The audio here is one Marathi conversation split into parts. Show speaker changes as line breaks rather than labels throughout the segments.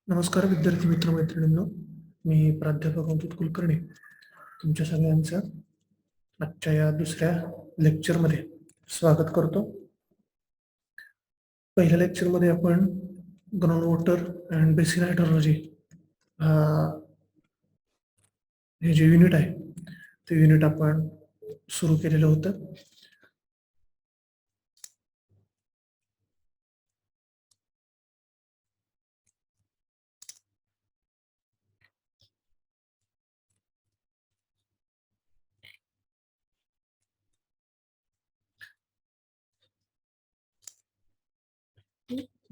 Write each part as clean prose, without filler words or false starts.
नमस्कार विद्यार्थी मित्र मैत्रिणींनो, मी प्राध्यापक अंकित कुलकर्णी तुमच्या सगळ्यांचं आजच्या या दुसऱ्या लेक्चरमध्ये स्वागत करतो. पहिल्या लेक्चरमध्ये आपण ground water and basin hydrology हे जे युनिट आहे ते युनिट आपण सुरू केलेलं होतं.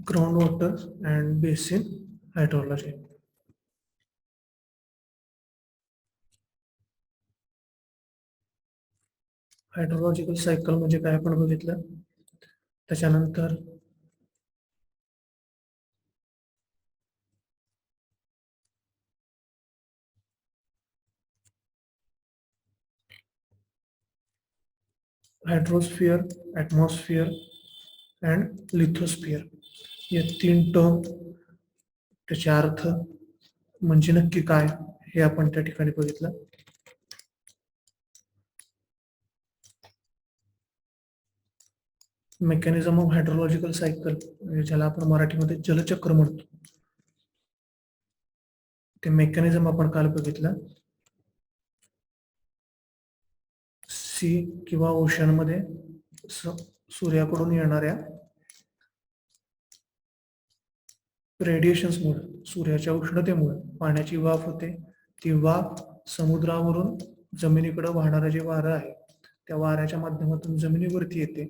Ground water and basin hydrology. Hydrological cycle म्हणजे काय आपण बघितलं. त्याच्यानंतर हायड्रोस्फिअर, ॲटमॉस्फिअर अँड लिथोस्फिअर या 3 टर्म, त्याचे अर्थ म्हणजे नक्की काय हे आपण त्या ठिकाणी बघितलं. मेकॅनिझम ऑफ हायड्रोलॉजिकल सायकल म्हणजे ज्याला आपण मराठीमध्ये जलचक्र म्हणतो, ते मेकॅनिझम आपण काल बघितलं. सी किंवा ओशन मध्ये सूर्याकडून येणाऱ्या रेडिएशन्समुळे, सूर्याच्या उष्णतेमुळे पाण्याची वाफ होते. ती वाफ समुद्रावरून जमिनीकडे वाहणारं जे वारं आहे त्या वाऱ्याच्या माध्यमातून जमिनीवरती येते.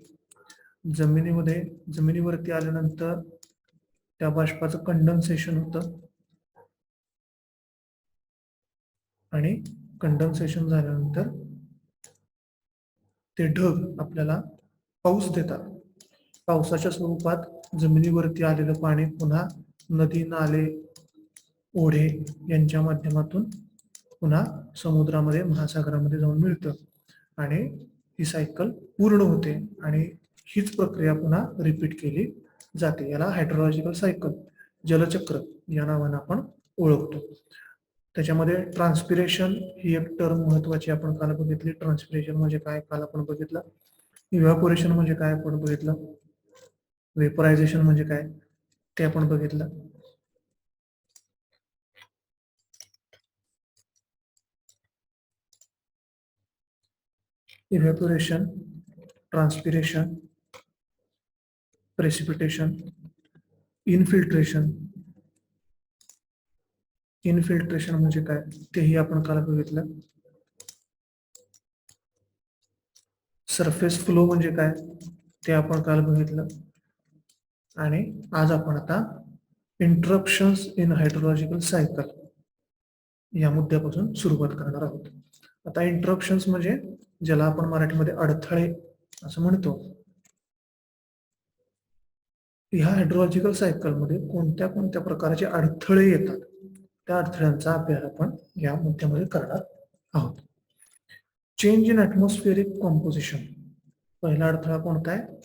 जमिनीवरती आल्यानंतर त्या बाष्पाचं कंडन्सेशन होतं आणि कंडन्सेशन झाल्यानंतर ते ढग आपल्याला पाऊस देतात. पावसाच्या स्वरूपात जमिनीवरती आलेलं पाणी पुन्हा नदी, नाले, ओढे यांच्या माध्यमातून पुन्हा समुद्रामध्ये, महासागरामध्ये जाऊन मिळतं आणि ही सायकल पूर्ण होते आणि हीच प्रक्रिया पुन्हा रिपीट केली जाते. याला हायड्रोलॉजिकल सायकल, जलचक्र या नावाने आपण ओळखतो. त्याच्यामध्ये ट्रान्सपिरेशन ही एक टर्म महत्वाची आपण काल बघितली. ट्रान्सपिरेशन म्हणजे काय काल आपण बघितलं. इव्हॅपोरेशन म्हणजे काय आपण बघितलं. वेपरायझेशन म्हणजे काय ते आपण बघितलं. Evaporation, transpiration, precipitation, infiltration. Infiltration म्हणजे काय तेही आपण काल बघितलं. सरफेस फ्लो म्हणजे काय ते आपण काल बघितलं. आणि आज आपण आता इंटरप्शन्स इन हायड्रोलॉजिकल सायकल या मुद्द्यापासून सुरुवात करणार आहोत. आता इंटरप्शन्स म्हणजे ज्याला आपण मराठीमध्ये अडथळे असं म्हणतो. ह्या हायड्रोलॉजिकल सायकलमध्ये कोणत्या कोणत्या प्रकारचे अडथळे येतात त्या अडथळ्यांचा अभ्यास आपण या मुद्द्यामध्ये करणार आहोत. Change in atmospheric composition. पहिला अडथळा कोणता आहे?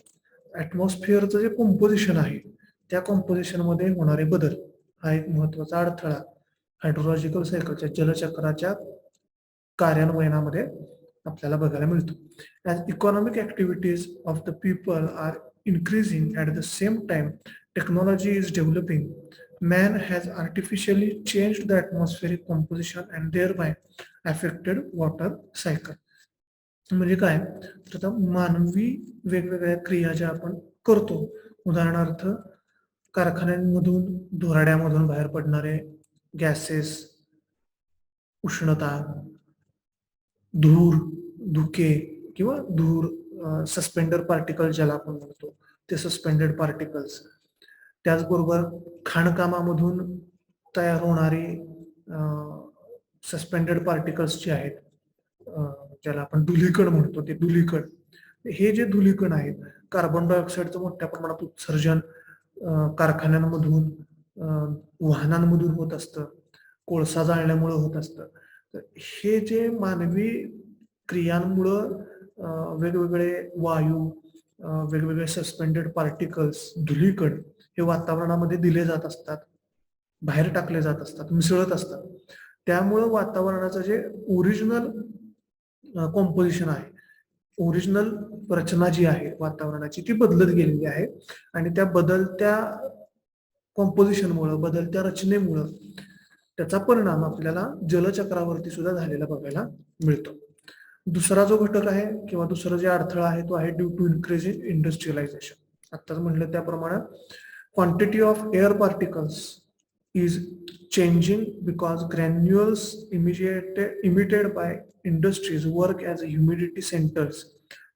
ॲटमॉस्फिअरचं जे कॉम्पोजिशन आहे त्या कॉम्पोजिशन मध्ये होणारे बदल हा एक महत्वाचा अडथळा हायड्रोलॉजिकल सायकलच्या जलचक्राच्या कार्यान्वयनामध्ये आपल्याला बघायला मिळतो. As economic activities of the people are increasing at the same time technology is developing, man has artificially changed the atmospheric composition and thereby affected water cycle. म्हणजे काय तर आता मानवी वेगवेगळ्या क्रिया ज्या आपण करतो, उदाहरणार्थ कारखान्यांमधून, धुराड्यामधून बाहेर पडणारे गॅसेस, उष्णता, धूर, धुके किंवा धूर, सस्पेंडर पार्टिकल ज्याला आपण म्हणतो ते सस्पेंडेड पार्टिकल्स. त्याचबरोबर खाणकामामधून तयार होणारी सस्पेंडेड पार्टिकल्स जे आहेत, ज्याला आपण धुलीकण म्हणतो, ते धुलीकण. हे जे धुलीकण आहेत, कार्बन डायऑक्साईडचं मोठ्या प्रमाणात उत्सर्जन कारखान्यांमधून, वाहनांमधून होत असतं, कोळसा जाळल्यामुळे होत असतं. तर हे जे मानवी क्रियांमुळं वेगवेगळे वायू, वेगवेगळे सस्पेंडेड पार्टिकल्स, धुलीकण हे वातावरणामध्ये दिले जात असतात बाहेर टाकले जात असतात, मिसळत असतात. त्यामुळं वातावरणाचं जे ओरिजिनल कॉम्पोजिशन आहे, ओरिजिनल रचना जी आहे वातावरणाची ती बदलत गेलेली आहे आणि त्या बदलत्या कॉम्पोजिशनमुळं, बदलत्या रचनेमुळं त्याचा परिणाम आपल्याला जलचक्रावरती सुद्धा झालेला बघायला मिळतो. दुसरा जो घटक आहे किंवा दुसरा जे अडथळा आहे तो आहे due to increase in industrialisation. आताच म्हटलं त्याप्रमाणे quantity of air particles is changing because granules emitted by industries work as humidity centers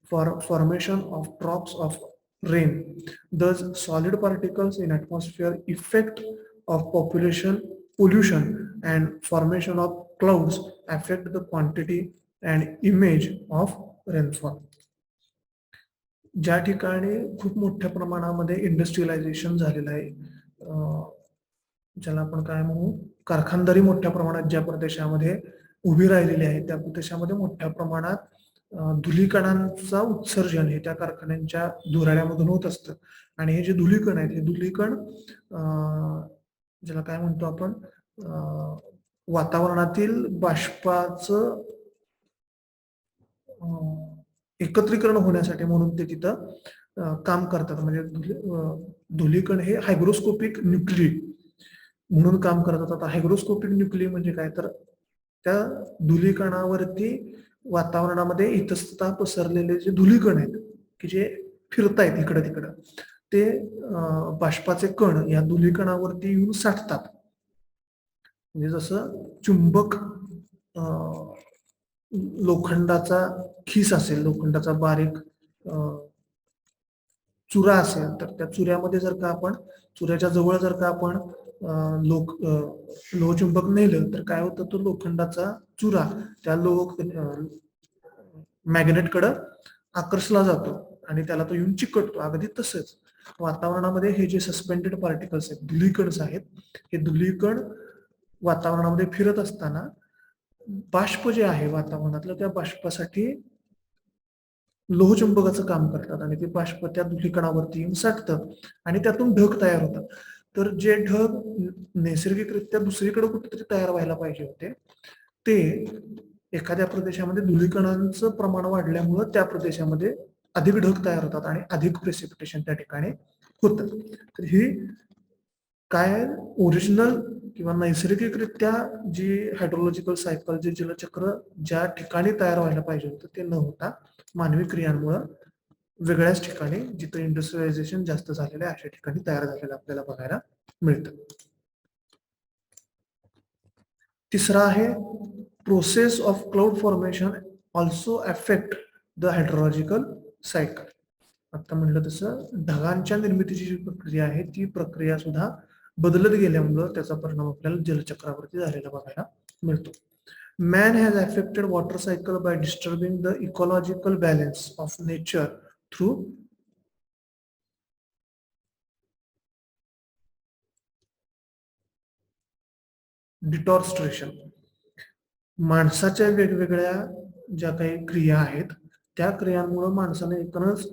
for formation of drops of rain. Thus, solid particles in atmosphere effect of population pollution and formation of clouds affect the quantity and image of rainfall. ज्या ठिकाणी खूप मोठ्या प्रमाणामध्ये इंडस्ट्रियलायझेशन झालेलं आहे, ज्याला आपण काय म्हणू, कारखानदारी मोठ्या प्रमाणात ज्या प्रदेशामध्ये उभी राहिलेली आहे त्या प्रदेशामध्ये मोठ्या प्रमाणात धुलीकणांचा उत्सर्जन हे त्या कारखान्यांच्या धुराड्यामधून होत असतं. आणि हे जे धुलीकण आहेत हे धुलीकण ज्याला काय म्हणतो आपण, वातावरणातील बाष्पाचं एकत्रीकरण होण्यासाठी म्हणून ते तिथं काम करतात. म्हणजे धुलीकण हे हायग्रोस्कोपिक न्यूक्ली म्हणून काम करतात. आता हायग्रोस्कोपिक न्यूक्ली म्हणजे काय, तर त्या धुलीकणावरती वातावरणामध्ये इतस्तता पसरलेले जे धुलीकण आहेत की जे फिरतायत इकडं तिकडं, ते बाष्पाचे कण या धुलीकणावरती येऊन साठतात. म्हणजे जसं चुंबक लोखंडाचा खिस असेल, लोखंडाचा बारीक चुरा असेल, तर त्या चुऱ्यामध्ये जर का आपण, चुऱ्याच्या जवळ जर का आपण लोहचुंबक नेलं तर काय होतं, तो लोखंडाचा चुरा त्या मॅग्नेटकडं आकर्षला जातो आणि त्याला तो येऊन चिकटतो. अगदी तसंच वातावरणामध्ये हे जे सस्पेंडेड पार्टिकल्स आहेत, धुलीकण आहेत, हे धुलीकण वातावरणामध्ये फिरत असताना बाष्प जे आहे वातावरणातलं, त्या बाष्पासाठी लोहचुंबकाचं काम करतात आणि ते बाष्प त्या धुलीकणावरती येऊन साठतं आणि त्यातून ढग तयार होतात. तर जे ढग नैसर्गिकरित्या दुसरीकडे कुठेतरी तयार व्हायला पाहिजे होते, ते एखाद्या प्रदेशामध्ये धुलीकणांचं प्रमाण वाढल्यामुळं त्या प्रदेशामध्ये अधिक ढग तयार होतात आणि अधिक प्रेसिपिटेशन त्या ठिकाणी होतं. तर ही काय ओरिजिनल किंवा नैसर्गिकरित्या जी हायड्रोलॉजिकल सायकल, जे जलचक्र ज्या ठिकाणी तयार व्हायला पाहिजे होतं ते न होता मानवी क्रियांमुळं वेगळ्याच ठिकाणी, जिथं इंडस्ट्रियलायझेशन जास्त झालेलं आहे अशा ठिकाणी तयार झालेलं आपल्याला बघायला मिळतं. तिसरा आहे process of cloud formation also affect the hydrological cycle. आता म्हटलं तसं ढगांच्या निर्मितीची जी प्रक्रिया आहे ती प्रक्रिया सुद्धा बदलत गेल्यामुळं त्याचा परिणाम आपल्याला जलचक्रावरती झालेला बघायला मिळतो. Man has affected water cycle by disturbing the ecological balance of nature through deforestation. माणसाच्या वेगवेगळ्या ज्या काही क्रिया आहेत त्या क्रियांमुळे माणसाने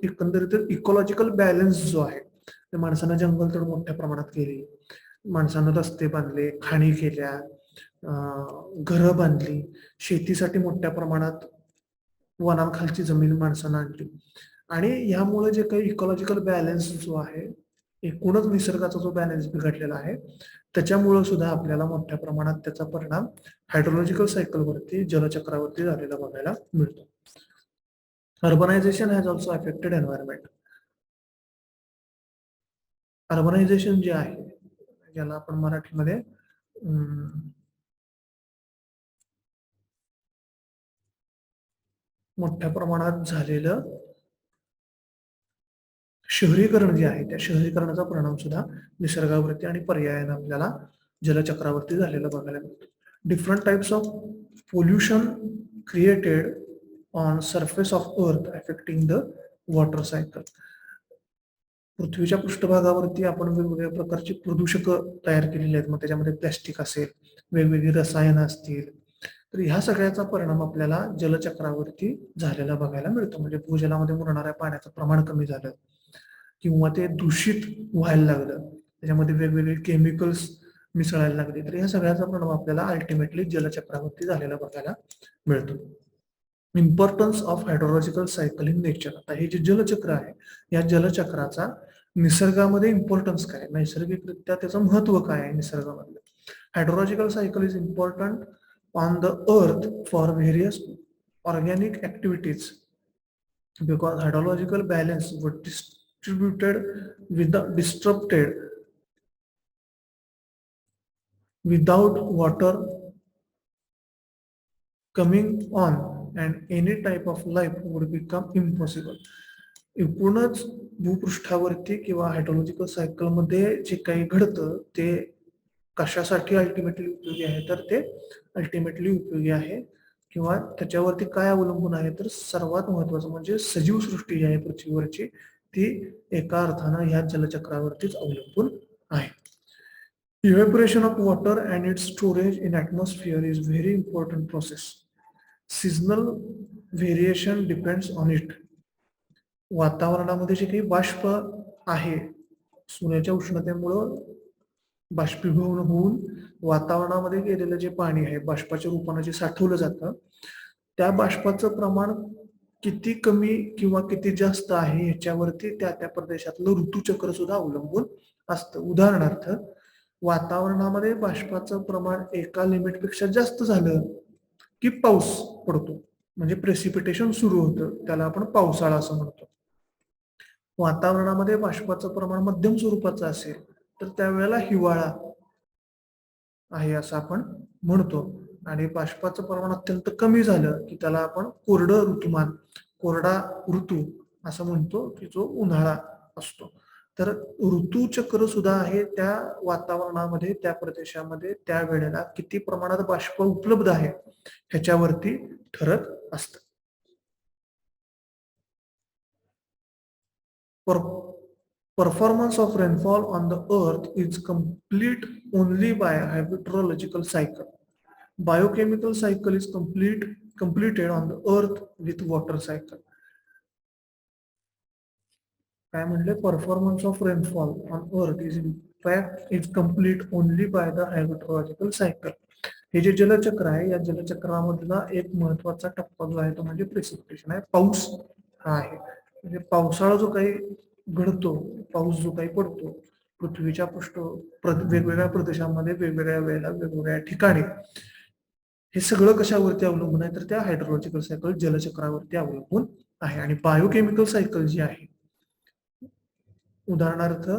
एकंदरीत इकॉलॉजिकल बॅलन्स जो आहे, ते माणसानं जंगलतोड मोठ्या प्रमाणात केली, माणसानं रस्ते बांधले, खाणी केल्या, घरं बांधली, शेतीसाठी मोठ्या प्रमाणात वनांखालची जमीन माणसानं आणली आणि ह्यामुळे जे काही इकॉलॉजिकल बॅलन्स जो आहे, एकूणच निसर्गाचा जो बॅलन्स बिघडलेला आहे, त्याच्यामुळे सुद्धा आपल्याला मोठ्या प्रमाणात त्याचा परिणाम हायड्रोलॉजिकल सायकलवरती, जलचक्रावरती झालेला बघायला मिळतो. Urbanisation has also affected environment. Urbanisation जे आहे, ज्याला आपण मराठीमध्ये मोठ्या प्रमाणात झालेलं शहरीकरण जे आहे, त्या शहरीकरणाचा परिणाम सुद्धा निसर्गावरती आणि पर्यायाने आपल्याला जलचक्रावरती झालेला बघायला मिळतो. Different types of pollution created on surface of earth affecting the water cycle. पृथ्वीच्या पृष्ठभागावरती आपण वेगवेगळ्या प्रकारची प्रदूषक तयार केलेली आहेत. मग त्याच्यामध्ये प्लॅस्टिक असेल, वेगवेगळी रसायनं असतील, तर ह्या सगळ्याचा परिणाम आपल्याला जलचक्रावरती झालेला बघायला मिळतो. म्हणजे भूजलामध्ये मुरणाऱ्या पाण्याचं प्रमाण कमी झालं, किंवा ते दूषित व्हायला लागलं, त्याच्यामध्ये वेगवेगळे केमिकल्स मिसळायला लागली. तर ह्या सगळ्याचा परिणाम आपल्याला अल्टिमेटली जलचक्रावरती झालेला बघायला मिळतो. Importance of hydrological cycle in nature. आता हे जे जलचक्र आहे, या जलचक्राचा निसर्गामध्ये इम्पॉर्टन्स काय, नैसर्गिकरित्या त्याचं महत्व काय आहे निसर्गामधलं. Hydrological cycle is important on the earth for various organic activities because hydrological balance was distributed disrupted without water coming on and any type of life would become impossible. एकूणच भूपृष्ठावरती किंवा हायड्रोलॉजिकल सायकल मध्ये जे काही घडतं ते कशासाठी अल्टिमेटली उपयोगी आहे, तर ते अल्टिमेटली उपयोगी आहे किंवा त्याच्यावरती काय अवलंबून आहे, तर सर्वात महत्वाचं म्हणजे सजीव सृष्टी जी आहे पृथ्वीवरची ती एका अर्थानं ह्या जलचक्रावरतीच अवलंबून आहे. Evaporation of water and its storage in atmosphere is very important process. Seasonal variation depends on it. वातावरणामध्ये जे काही बाष्प आहे, सूर्याच्या उष्णतेमुळं बाष्पीभवन होऊन वातावरणामध्ये गेलेलं जे पाणी आहे बाष्पाच्या रूपाने जे साठवलं जातं, त्या बाष्पाचं प्रमाण किती कमी किंवा किती जास्त आहे ह्याच्यावरती त्या त्या प्रदेशातलं ऋतुचक्र सुद्धा अवलंबून असतं. उदाहरणार्थ, वातावरणामध्ये बाष्पाचं प्रमाण एका लिमिटपेक्षा जास्त झालं की पाऊस पडतो, म्हणजे प्रेसिपिटेशन सुरू होतं, त्याला आपण पावसाळा असं म्हणतो. वातावरणामध्ये बाष्पाचं प्रमाण मध्यम स्वरूपाचं असेल तर त्यावेळेला हिवाळा आहे असं आपण म्हणतो, आणि बाष्पाचं प्रमाण अत्यंत कमी झालं की त्याला आपण कोरडं ऋतुमान, कोरडा ऋतू असं म्हणतो, की जो उन्हाळा असतो. तर ऋतुचक्र सुद्धा आहे त्या वातावरणामध्ये, त्या प्रदेशामध्ये त्या वेळेला किती प्रमाणात बाष्प उपलब्ध आहे ह्याच्यावरती ठरत असतं. Performance of rainfall on the earth is complete only by a hydrological cycle. Biochemical cycle is completed on the earth with water cycle. काय म्हणले, performance of rainfall on earth is complete only by the hydrological cycle. हे जे जलचक्र आहे, या जलचक्रामधला एक महत्वाचा टप्पा जो आहे तो म्हणजे प्रेसिपिटेशन आहे, पाऊस हा आहे. म्हणजे पावसाळा जो काही घडतो, पाऊस जो काही पडतो पृथ्वीच्या वेगवेगळ्या प्रदेशांमध्ये वेगवेगळ्या वेळेला वेगवेगळ्या ठिकाणी, हे सगळं कशावरती अवलंबून आहे, तर त्या हायड्रोलॉजिकल सायकल जलचक्रावरती अवलंबून आहे. आणि बायोकेमिकल सायकल जी आहे, उदाहरणार्थ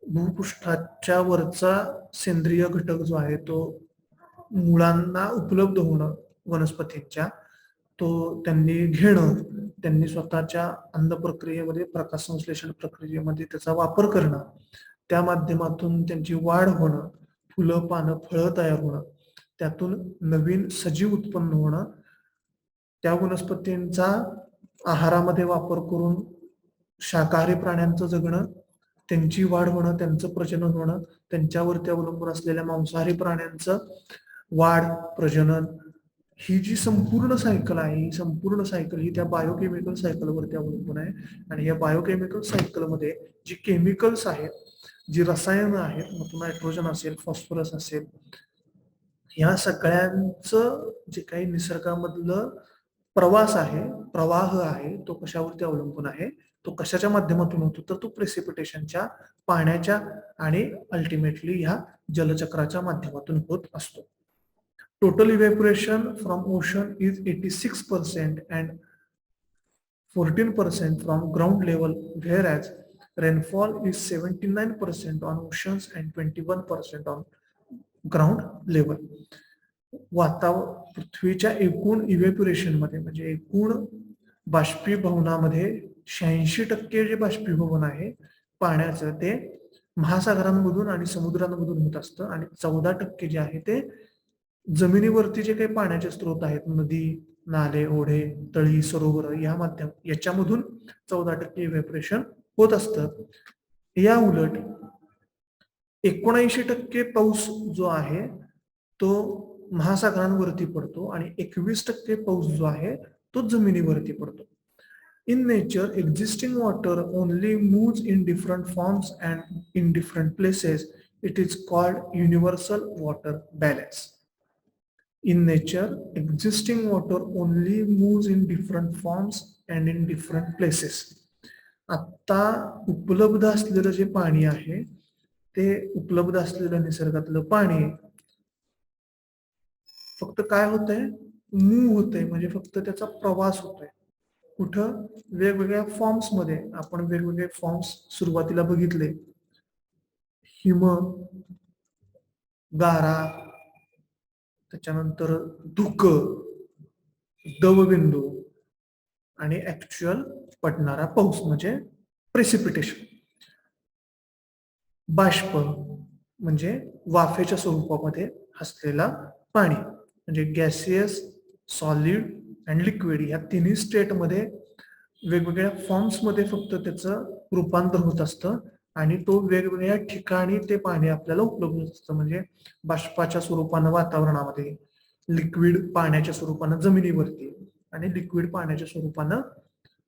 भूपृष्ठाच्या वरचा सेंद्रिय घटक जो आहे तो मुळांना उपलब्ध होणं वनस्पतींच्या, तो त्यांनी घेणं, त्यांनी स्वतःच्या अन्न प्रक्रियेमध्ये, प्रकाश संश्लेषण प्रक्रियेमध्ये त्याचा वापर करणं, त्या माध्यमातून त्यांची वाढ होणं, फुलं पानं फळं तयार होणं, त्यातून नवीन सजीव उत्पन्न होणं, त्या वनस्पतींचा आहारामध्ये वापर करून शाकाहारी प्राण्यांचं जगणं, त्यांची वाढ होणं, त्यांचं प्रजनन होणं, त्यांच्यावरती अवलंबून असलेल्या मांसाहारी प्राण्यांचं वाढ प्रजनन, ही जी संपूर्ण सायकल आहे, ही संपूर्ण सायकल ही त्या बायोकेमिकल सायकलवरती अवलंबून आहे. आणि या बायोकेमिकल सायकलमध्ये जी केमिकल्स आहेत, जी रसायनं आहेत, मग नायट्रोजन असेल, फॉस्फरस असेल, ह्या सगळ्यांचं जे काही निसर्गामधलं प्रवास आहे, प्रवाह आहे, तो कशावरती अवलंबून आहे, तो कशाच्या माध्यमातून होतो, तर तो प्रेसिपिटेशनच्या, पाण्याच्या आणि अल्टिमेटली ह्या जलचक्राच्या माध्यमातून होत असतो. Total evaporation from ocean is 86% and 14% from ground level, whereas rainfall is 79% on oceans and 21% on ground level. पृथ्वीच्या एकूण इव्हॅपोरेशन मध्ये, म्हणजे एकूण बाष्पीभवनामध्ये 86% जे बाष्पीभवन आहे पाण्याचं, ते महासागरांमधून आणि समुद्रांमधून होत असतं, आणि 14% जे आहे ते जमिनीवरती जे काही पाण्याचे स्रोत आहेत, नदी, नाले, ओढे, तळी, सरोवर, याच्यामधून 14% इव्हॅपोरेशन होत असतं. या उलट 79% पाऊस जो आहे तो महासागरांवरती पडतो आणि 21% पाऊस जो आहे तो जमिनीवरती पडतो. In nature, existing water only moves in different forms and in different places It is called universal water balance. In nature, existing water only moves in different forms and in different places. आता उपलब्ध असलेलं जे पाणी आहे ते उपलब्ध असलेलं निसर्गातलं पाणी फक्त काय होतंय, मूव्ह होतंय, म्हणजे फक्त त्याचा प्रवास होतोय. कुठं? वेगवेगळ्या फॉर्म्स मध्ये. आपण वेगवेगळे फॉर्म्स सुरुवातीला बघितले. हिम, गारा, त्याच्यानंतर धुक, दवबिंदू आणि ऍक्च्युअल पडणारा पाऊस म्हणजे प्रेसिपिटेशन. बाष्प म्हणजे वाफेच्या स्वरूपामध्ये असलेला पाणी, म्हणजे गॅसियस, सॉलिड आणि लिक्विड या तिन्ही स्टेटमध्ये वेगवेगळ्या फॉर्म्स मध्ये फक्त त्याचं रूपांतर होत असतं आणि तो वेगवेगळ्या ठिकाणी ते पाणी आपल्याला उपलब्ध असतं. म्हणजे बाष्पाच्या स्वरूपानं वातावरणामध्ये, लिक्विड पाण्याच्या स्वरूपानं जमिनीवरती आणि लिक्विड पाण्याच्या स्वरूपानं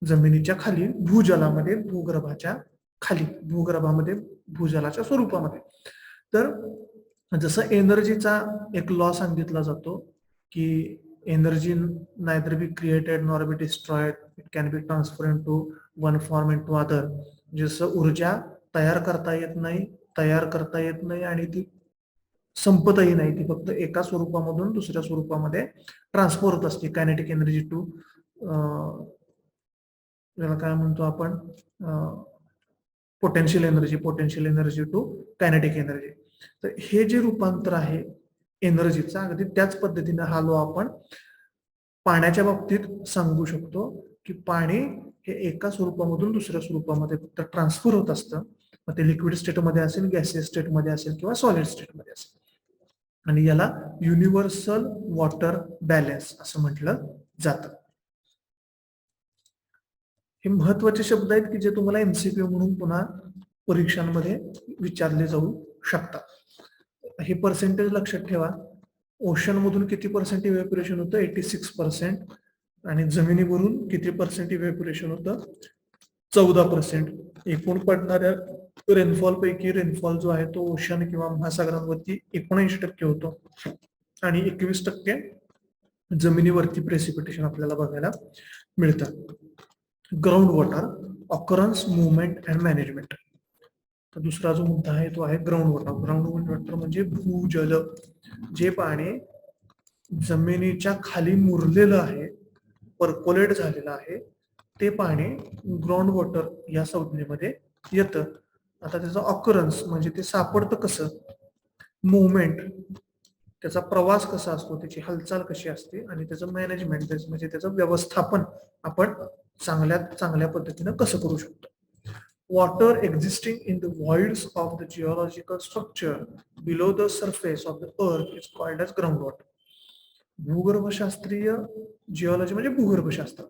जमिनीच्या खाली भूजलामध्ये, भूगर्भाच्या खाली, भूगर्भामध्ये भूजलाच्या स्वरूपामध्ये. तर जसं एनर्जीचा एक लॉ सांगितला जातो की energy neither be created nor be destroyed, it can be transfer into one form into other. जसं ऊर्जा तयार करता येत नाही आणि ती संपतही नाही, ती फक्त एका स्वरूपामधून दुसऱ्या स्वरूपामध्ये ट्रान्सफर होत असते. कायनेटिक एनर्जी टू, ज्याला काय म्हणतो आपण, potential energy to kinetic energy. तर हे जे रूपांतर आहे एनर्जीचा, अगदी त्याच पद्धतीने हा लो आपण पाण्याच्या बाबतीत सांगू शकतो की पाणी हे एका स्वरूपामधून दुसऱ्या स्वरूपामध्ये फक्त ट्रान्सफर होत असतं. मग ते लिक्विड स्टेटमध्ये असेल, गॅसियस स्टेटमध्ये असेल किंवा सॉलिड स्टेटमध्ये असेल. आणि याला युनिव्हर्सल वॉटर बॅलन्स असं म्हटलं जातं. हे महत्वाचे शब्द आहेत की जे तुम्हाला एमसीक्यू म्हणून पुन्हा परीक्षांमध्ये विचारले जाऊ शकतात. हे पर्सेंटेज लक्षात ठेवा. ओशन मधून किती पर्सेंट इव्हॅपोरेशन होतं? 86%. आणि जमिनीवरून किती पर्सेंट इव्हॅपोरेशन होतं? 14%. एकूण पडणाऱ्या रेनफॉल पैकी रेनफॉल जो आहे तो ओशन किंवा महासागरांवरती 19% होतो आणि 21% जमिनीवरती प्रेसिपिटेशन आपल्याला बघायला मिळतं. Ground water occurrence, movement and management. तर दुसरा जो मुद्दा आहे तो आहे ग्राउंड वॉटर. ग्राउंड वॉटर म्हणजे भूजल, जे पाणी जमिनीच्या खाली मुरलेलं आहे, पर्कोलेट झालेलं आहे, ते पाणी ग्राउंड वॉटर या संज्ञेमध्ये येतं. आता त्याचं ऑकरन्स म्हणजे ते सापडतं कसं, मुवमेंट त्याचा प्रवास कसा असतो, त्याची हालचाल कशी असते, आणि त्याचं मॅनेजमेंट म्हणजे त्याचं व्यवस्थापन आपण चांगल्या पद्धतीनं कसं करू शकतो. Water existing in the voids of the geological structure below the surface of the earth is called as groundwater. भूगर्भशास्त्रीय जिओलॉजी म्हणजे भूगर्भशास्त्र.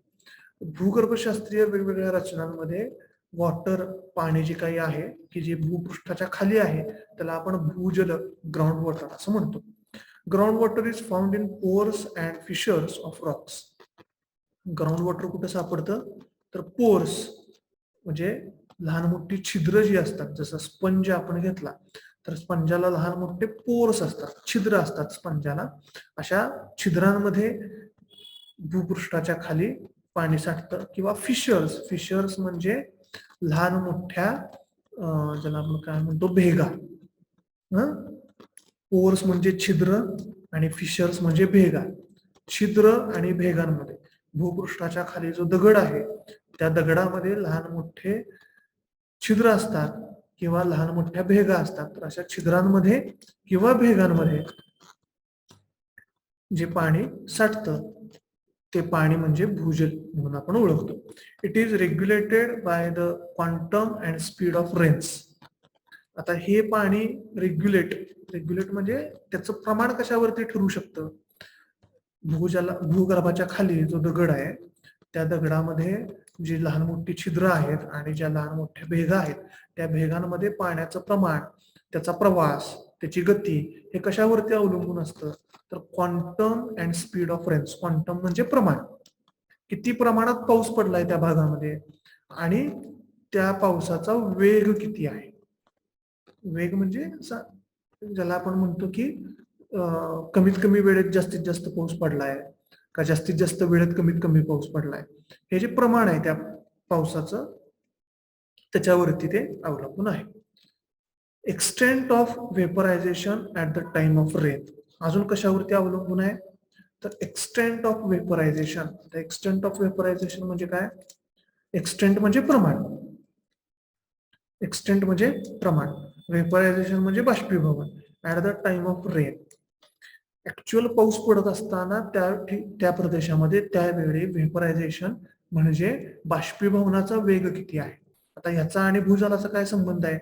भूगर्भशास्त्रीय वेगवेगळ्या रचनांमध्ये वॉटर, पाणी जे काही आहे की जे भूपृष्ठाच्या खाली आहे त्याला आपण भूजल, ग्राउंड वॉटर असं म्हणतो. Ground water is found in pores and fissures of rocks. Ground water कुठं सापडतं? तर पोर्स म्हणजे लहान मोठी छिद्र जी असतात. जसं स्पंज आपण घेतला तर स्पंजाला लहान मोठे पोर्स असतात, छिद्र असतात स्पंजाला. अशा छिद्रांमध्ये भूपृष्ठाच्या खाली पाणी साठतं. किंवा फिशर्स म्हणजे लहान मोठ्या, ज्याला आपण काय म्हणतो, भेगा. पोर्स म्हणजे छिद्र आणि फिशर्स म्हणजे भेगा. छिद्र आणि भेगांमध्ये भूपृष्ठाच्या खाली जो दगड आहे त्या दगडामध्ये लहान मोठे छिद्र असतात किंवा लहान मोठ्या भेगा असतात. तर अशा छिद्रांमध्ये किंवा भेगांमध्ये जे पाणी साठतं ते पाणी म्हणजे भूजल म्हणून आपण ओळखतो. It is regulated by the quantum and speed of rains. आता हे पाणी रेग्युलेट म्हणजे त्याचं प्रमाण कशावरती ठरू शकतं? भूगर्भाच्या खाली जो दगड आहे त्या दगडामध्ये जी लहान मोठी छिद्र आहेत आणि ज्या लहान मोठ्या भेगा आहेत त्या भेगांमध्ये पाण्याचं प्रमाण, त्याचा प्रवास, त्याची गती हे कशावरती अवलंबून असतं? तर quantum and speed of rains. Quantum म्हणजे प्रमाण, किती प्रमाणात पाऊस पडलाय त्या भागामध्ये आणि त्या पावसाचा वेग किती आहे. वेग म्हणजे असा ज्याला आपण म्हणतो की कमीत कमी वेळेत जास्तीत जास्त पाऊस पडलाय का जास्तीत जास्त वेळेत कमीत कमी पाऊस पडलाय, हे जे प्रमाण आहे त्या पावसाचं त्याच्यावरती ते अवलंबून आहे. Extent of vaporisation at the time of rain अजून कशावरती अवलंबून आहे, तर extent of vaporisation. Extent of vaporisation म्हणजे काय, एक्सटेंट म्हणजे प्रमाण, एक्सटेंट म्हणजे प्रमाण, वेपरायझेशन म्हणजे बाष्पीभवन. At the time of rain actual पाऊस पडत असताना त्या प्रदेशामध्ये त्यावेळी वेपरायझेशन म्हणजे बाष्पीभवनाचा वेग किती आहे. आता ह्याचा आणि भूजलाचा काय संबंध आहे,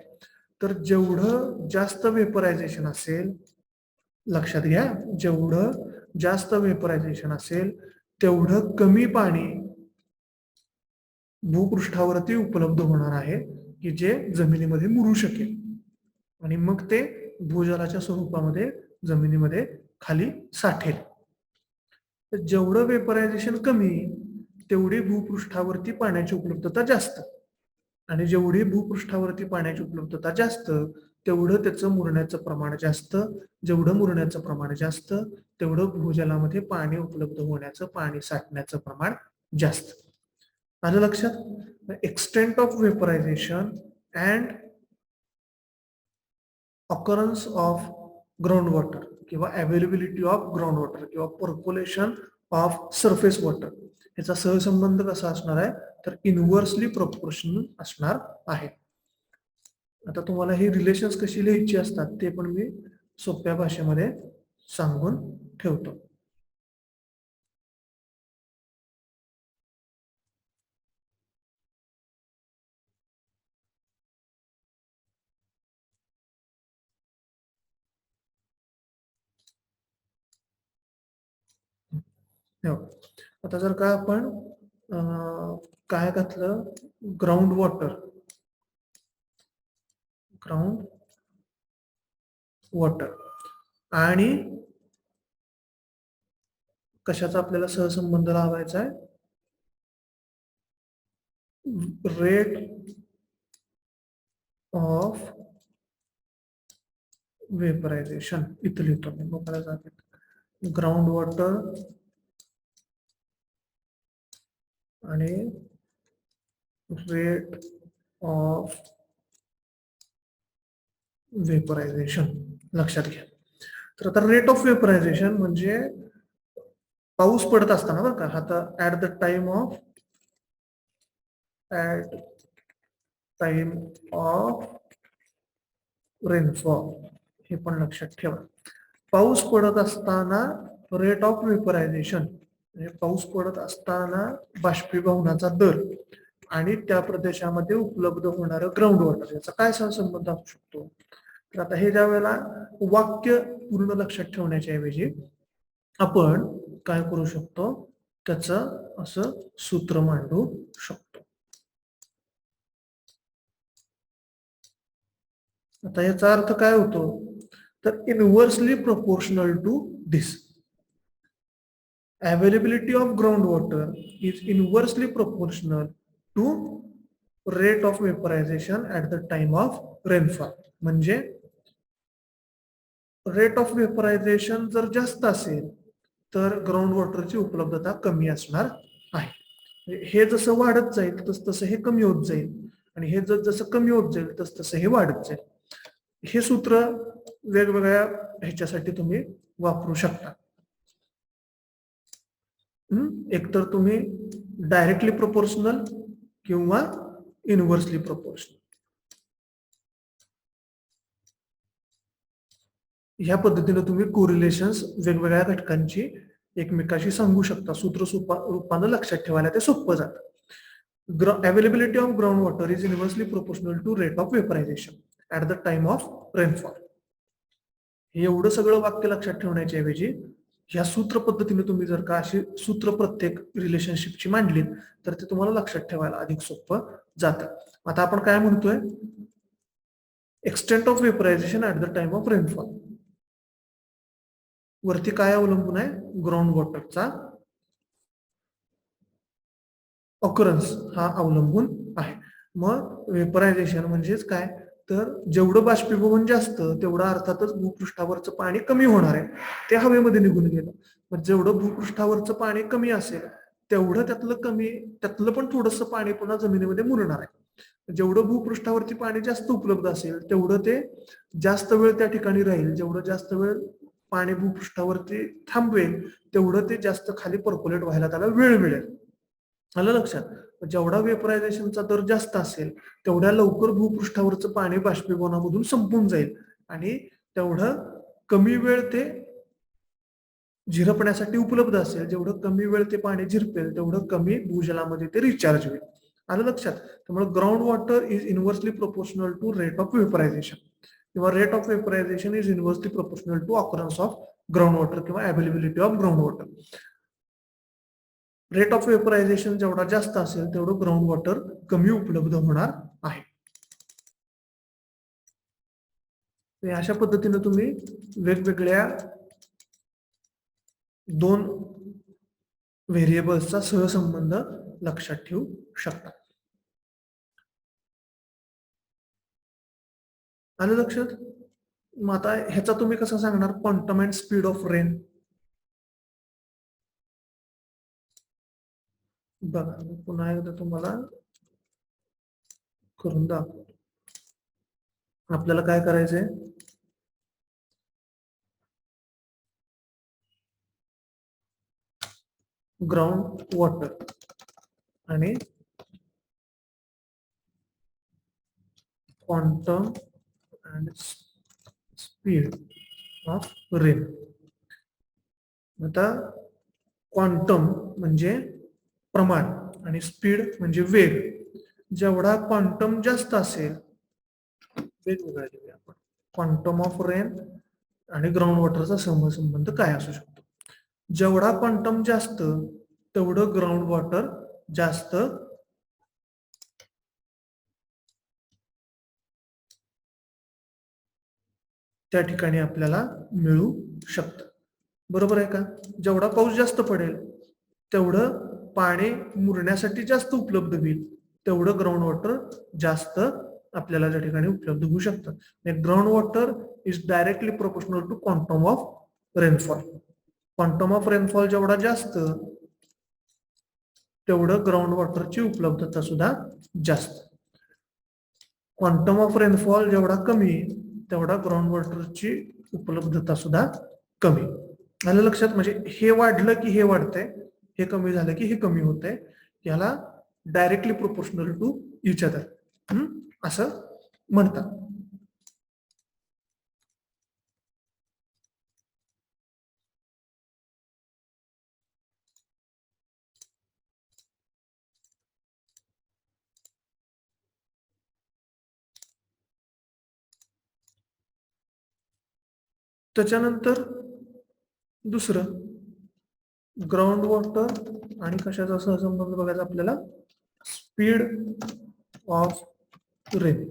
तर जेवढं जास्त वेपरायझेशन असेल, लक्षात घ्या, जेवढं जास्त वेपरायझेशन असेल तेवढं कमी पाणी भूपृष्ठावरती उपलब्ध होणार आहे की जे जमिनीमध्ये मुरू शकेल आणि मग ते भूजलाच्या स्वरूपामध्ये जमिनीमध्ये खाली साठेल. तर जेवढं वेपरायझेशन कमी तेवढी भूपृष्ठावरती पाण्याची उपलब्धता जास्त, आणि जेवढी भूपृष्ठावरती पाण्याची उपलब्धता जास्त तेवढं त्याचं मुरण्याचं प्रमाण जास्त, जेवढं मुरण्याचं प्रमाण जास्त तेवढं भूजलामध्ये पाणी उपलब्ध होण्याचं, पाणी साठण्याचं प्रमाण जास्त. आलं लक्षात. Extent of vaporisation and occurrence of ground water किंवा अवेलेबिलिटी ऑफ ग्राउंड वॉटर किंवा पर्क्युलेशन ऑफ सरफेस वॉटर याचा सहसंबंध कसा असणार आहे, तर इनव्हर्सली प्रोपोर्शनल असणार आहे. आता तुम्हाला ही रिलेशन्स कशी लिहायची असतात ते पण मी सोप्या भाषेमध्ये सांगून ठेवतो. हो. आता जर का आपण काय घातलं, ग्राउंड वॉटर, ग्राउंड वॉटर आणि कशाचा आपल्याला सहसंबंध लावायचा आहे, रेट ऑफ वेपरायझेशन. इथं लिहितो मी, मोकळ्या जागेत ग्राउंड वॉटर आणि रेट ऑफ वेपरायझेशन लक्षात घ्या. तर आता रेट ऑफ वेपरायझेशन म्हणजे पाऊस पडत असताना बरं का, आता at the time of rainfall, हे पण लक्षात ठेवा. पाऊस पडत असताना रेट ऑफ वेपरायझेशन म्हणजे पाऊस पडत असताना बाष्पीभवनाचा दर आणि त्या प्रदेशामध्ये उपलब्ध होणारं ग्राउंड वॉटर याचा काय संबंध असू शकतो. तर आता हे ज्या वेळेला वाक्य पूर्ण लक्षात ठेवण्याच्या ऐवजी आपण काय करू शकतो, त्याचं असं सूत्र मांडू शकतो. आता याचा अर्थ काय होतो, तर inversely proportional to this availability of groundwater is inversely proportional to rate of vaporization at the time of rainfall. म्हणजे रेट ऑफ वेपरायझेशन जर जास्त असेल तर ग्राउंड वॉटरची उपलब्धता कमी असणार आहे. हे जसं वाढत जाईल तस तसं हे कमी होत जाईल आणि हे जसं कमी होत जाईल तस तसं हे वाढत जाईल. हे सूत्र वेगवेगळ्या ह्याच्यासाठी तुम्ही वापरू शकता. एकतर तुम्ही डायरेक्टली प्रोपोर्शनल किंवा इनव्हर्सली प्रोपोर्शनल ह्या पद्धतीने तुम्ही कोरिलेशन्स वेगवेगळ्या घटकांची एकमेकाशी सांगू शकता. सूत्र रूपानं लक्षात ठेवायला ते सोपं जातं. Availability of ground water is inversely proportional to rate of vaporisation at the time of rainfall. हे एवढं सगळं वाक्य लक्षात ठेवण्याच्या ऐवजी ह्या सूत्र पद्धतीने तुम्ही जर का अशी सूत्र प्रत्येक रिलेशनशिपची मांडलीत तर ते तुम्हाला लक्षात ठेवायला अधिक सोपं जातं. आता आपण काय म्हणतोय, extent of vaporisation at the time of rainfall वरती काय अवलंबून आहे, ग्राउंड वॉटरचा ऑकरन्स हा अवलंबून आहे. मग वेपरायझेशन म्हणजेच काय, तर जेवढं बाष्पीभवन जास्त तेवढं अर्थातच भूपृष्ठावरचं पाणी कमी होणार आहे, ते हवेमध्ये निघून गेलं. मग जेवढं भूपृष्ठावरचं पाणी कमी असेल तेवढं त्यातलं पण थोडंसं पाणी पुन्हा जमिनीमध्ये मुरणार आहे. जेवढं भूपृष्ठावरती पाणी जास्त उपलब्ध असेल तेवढं ते जास्त वेळ त्या ठिकाणी राहील. जेवढं जास्त वेळ पाणी भूपृष्ठावरती थांबवेल तेवढं ते जास्त खाली पर्क्युलेट व्हायला त्याला वेळ मिळेल. आलं लक्षात? जेवढा वेपरायझेशनचा दर जास्त असेल तेवढ्या लवकर भूपृष्ठावरचं पाणी बाष्पीभवनामधून संपून जाईल आणि तेवढं कमी वेळ ते झिरपण्यासाठी उपलब्ध असेल. जेवढं कमी वेळ ते पाणी झिरपेल तेवढं कमी भूजलामध्ये ते रिचार्ज होईल. आलं लक्षात? त्यामुळे ground water is inversely proportional to rate of vaporisation किंवा rate of vaporisation is inversely proportional to occurrence of ground water किंवा availability of ground water. Rate of vaporisation जेवढा जास्त असेल तेवढं ग्राउंड वॉटर कमी उपलब्ध होणार आहे. अशा पद्धतीने तुम्ही वेगवेगळ्या दोन व्हेरिएबल्सचा सहसंबंध लक्षात ठेवू शकता. आलं लक्षात? मग आता ह्याचा तुम्ही कसं सांगणार quantum and speed of rain? बघा पुन्हा एकदा तुम्हाला करून दाखवतो. आपल्याला काय करायचंय, ग्राउंड वॉटर आणि quantum and speed of rain. आता क्वांटम म्हणजे प्रमाण आणि स्पीड म्हणजे वेग. जेवढा क्वांटम जास्त असेल, वेगवेगळा घेऊया आपण, क्वांटम ऑफ रेन आणि ग्राउंड वॉटरचा सहसंबंध काय असू शकतो. जेवढा क्वांटम जास्त तेवढं ग्राउंड वॉटर जास्त त्या ठिकाणी आपल्याला मिळू शकतं. बरोबर आहे का? जेवढा पाऊस जास्त पडेल तेवढं पाणी मुरण्यासाठी जास्त उपलब्ध होईल, तेवढं ग्राउंड वॉटर जास्त आपल्याला त्या ठिकाणी उपलब्ध होऊ शकतं. Ground water is directly proportional to quantum of rainfall. Quantum of rainfall जेवढा जास्त तेवढं ग्राउंड वॉटरची उपलब्धता सुद्धा जास्त. क्वांटम ऑफ रेनफॉल जेवढा कमी तेवढा ग्राउंड वॉटरची उपलब्धता सुद्धा कमी. आलं लक्षात? म्हणजे हे वाढलं की हे वाढतंय, हे कमी झालं की हे कमी होतंय. याला directly proportional to each other असं म्हणतात. त्याच्यानंतर दुसरं ग्राउंड वॉटर आणि कशाचा सहसंबंध बघायचा आपल्याला, स्पीड ऑफ रेन.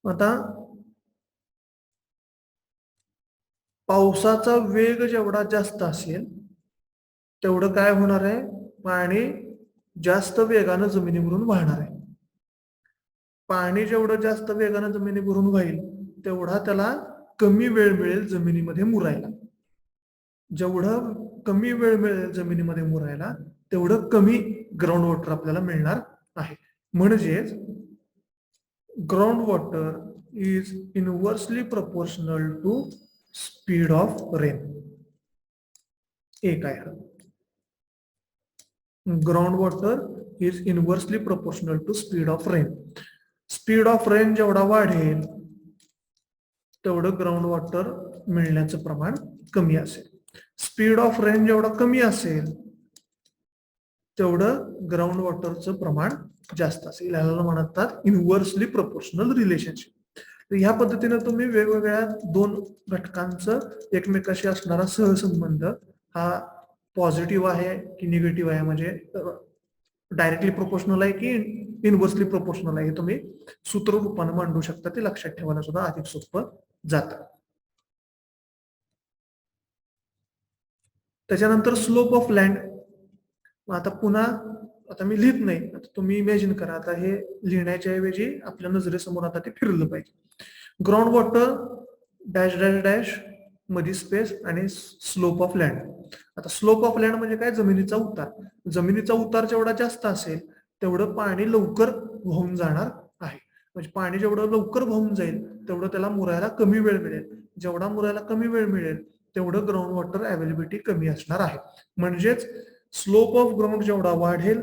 आता पावसाचा वेग जेवढा जास्त असेल तेवढं काय होणार आहे, पाणी जास्त वेगानं जमिनीवरून वाहणार आहे. पाणी जेवढं जास्त वेगानं जमिनीवरून वाहील तेवढा त्याला कमी वेळ मिळेल जमिनीमध्ये मुरायला. जेवढं कमी वेळ मिळेल जमिनीमध्ये मुरायला तेवढं कमी ग्राउंड वॉटर आपल्याला मिळणार आहे. म्हणजेच ground water is inversely proportional to speed of rain. एक आहे, ground water is inversely proportional to speed of rain. Speed of rain जेवढा वाढेल तेवढं ग्राउंड वॉटर मिळण्याचं प्रमाण कमी असेल. स्पीड ऑफ रेन जेवढा कमी असेल तेवढं ग्राउंड वॉटरचं प्रमाण जास्त असेल. याला म्हणतात इनव्हर्सली प्रोपोर्शनल रिलेशनशिप. तर ह्या पद्धतीने तुम्ही वेगवेगळ्या दोन घटकांचं एकमेकाशी असणारा सहसंबंध हा पॉझिटिव्ह आहे की निगेटिव्ह आहे, म्हणजे डायरेक्टली प्रोपोर्शनल आहे की इनव्हर्सली प्रोपोर्शनल आहे, हे तुम्ही सूत्र रूपाने मांडू शकता. ते लक्षात ठेवायला सुद्धा अधिक सोपं जातं. त्याच्यानंतर स्लोप ऑफ लँड. आता पुन्हा आता मी लिहित नाही, आता तुम्ही इमॅजिन करा. आता हे लिहिण्याच्या ऐवजी आपल्या नजरेसमोर आता ते फिरलं पाहिजे. Ground water dash dash dash मध्ये स्पेस आणि स्लोप ऑफ लँड. आता स्लोप ऑफ लँड म्हणजे काय? जमिनीचा उतार. जमिनीचा उतार जेवढा जास्त असेल तेवढं पाणी लवकर वाहून जाणार आहे. म्हणजे पाणी जेवढं लवकर वाहून जाईल तेवढं त्याला मुरायला कमी वेळ मिळेल. जेवढा मुरायला कमी वेळ मिळेल तेवढं ग्राउंड वॉटर अवेलेबिलिटी कमी असणार आहे. म्हणजेच स्लोप ऑफ ग्राउंड जेवढा वाढेल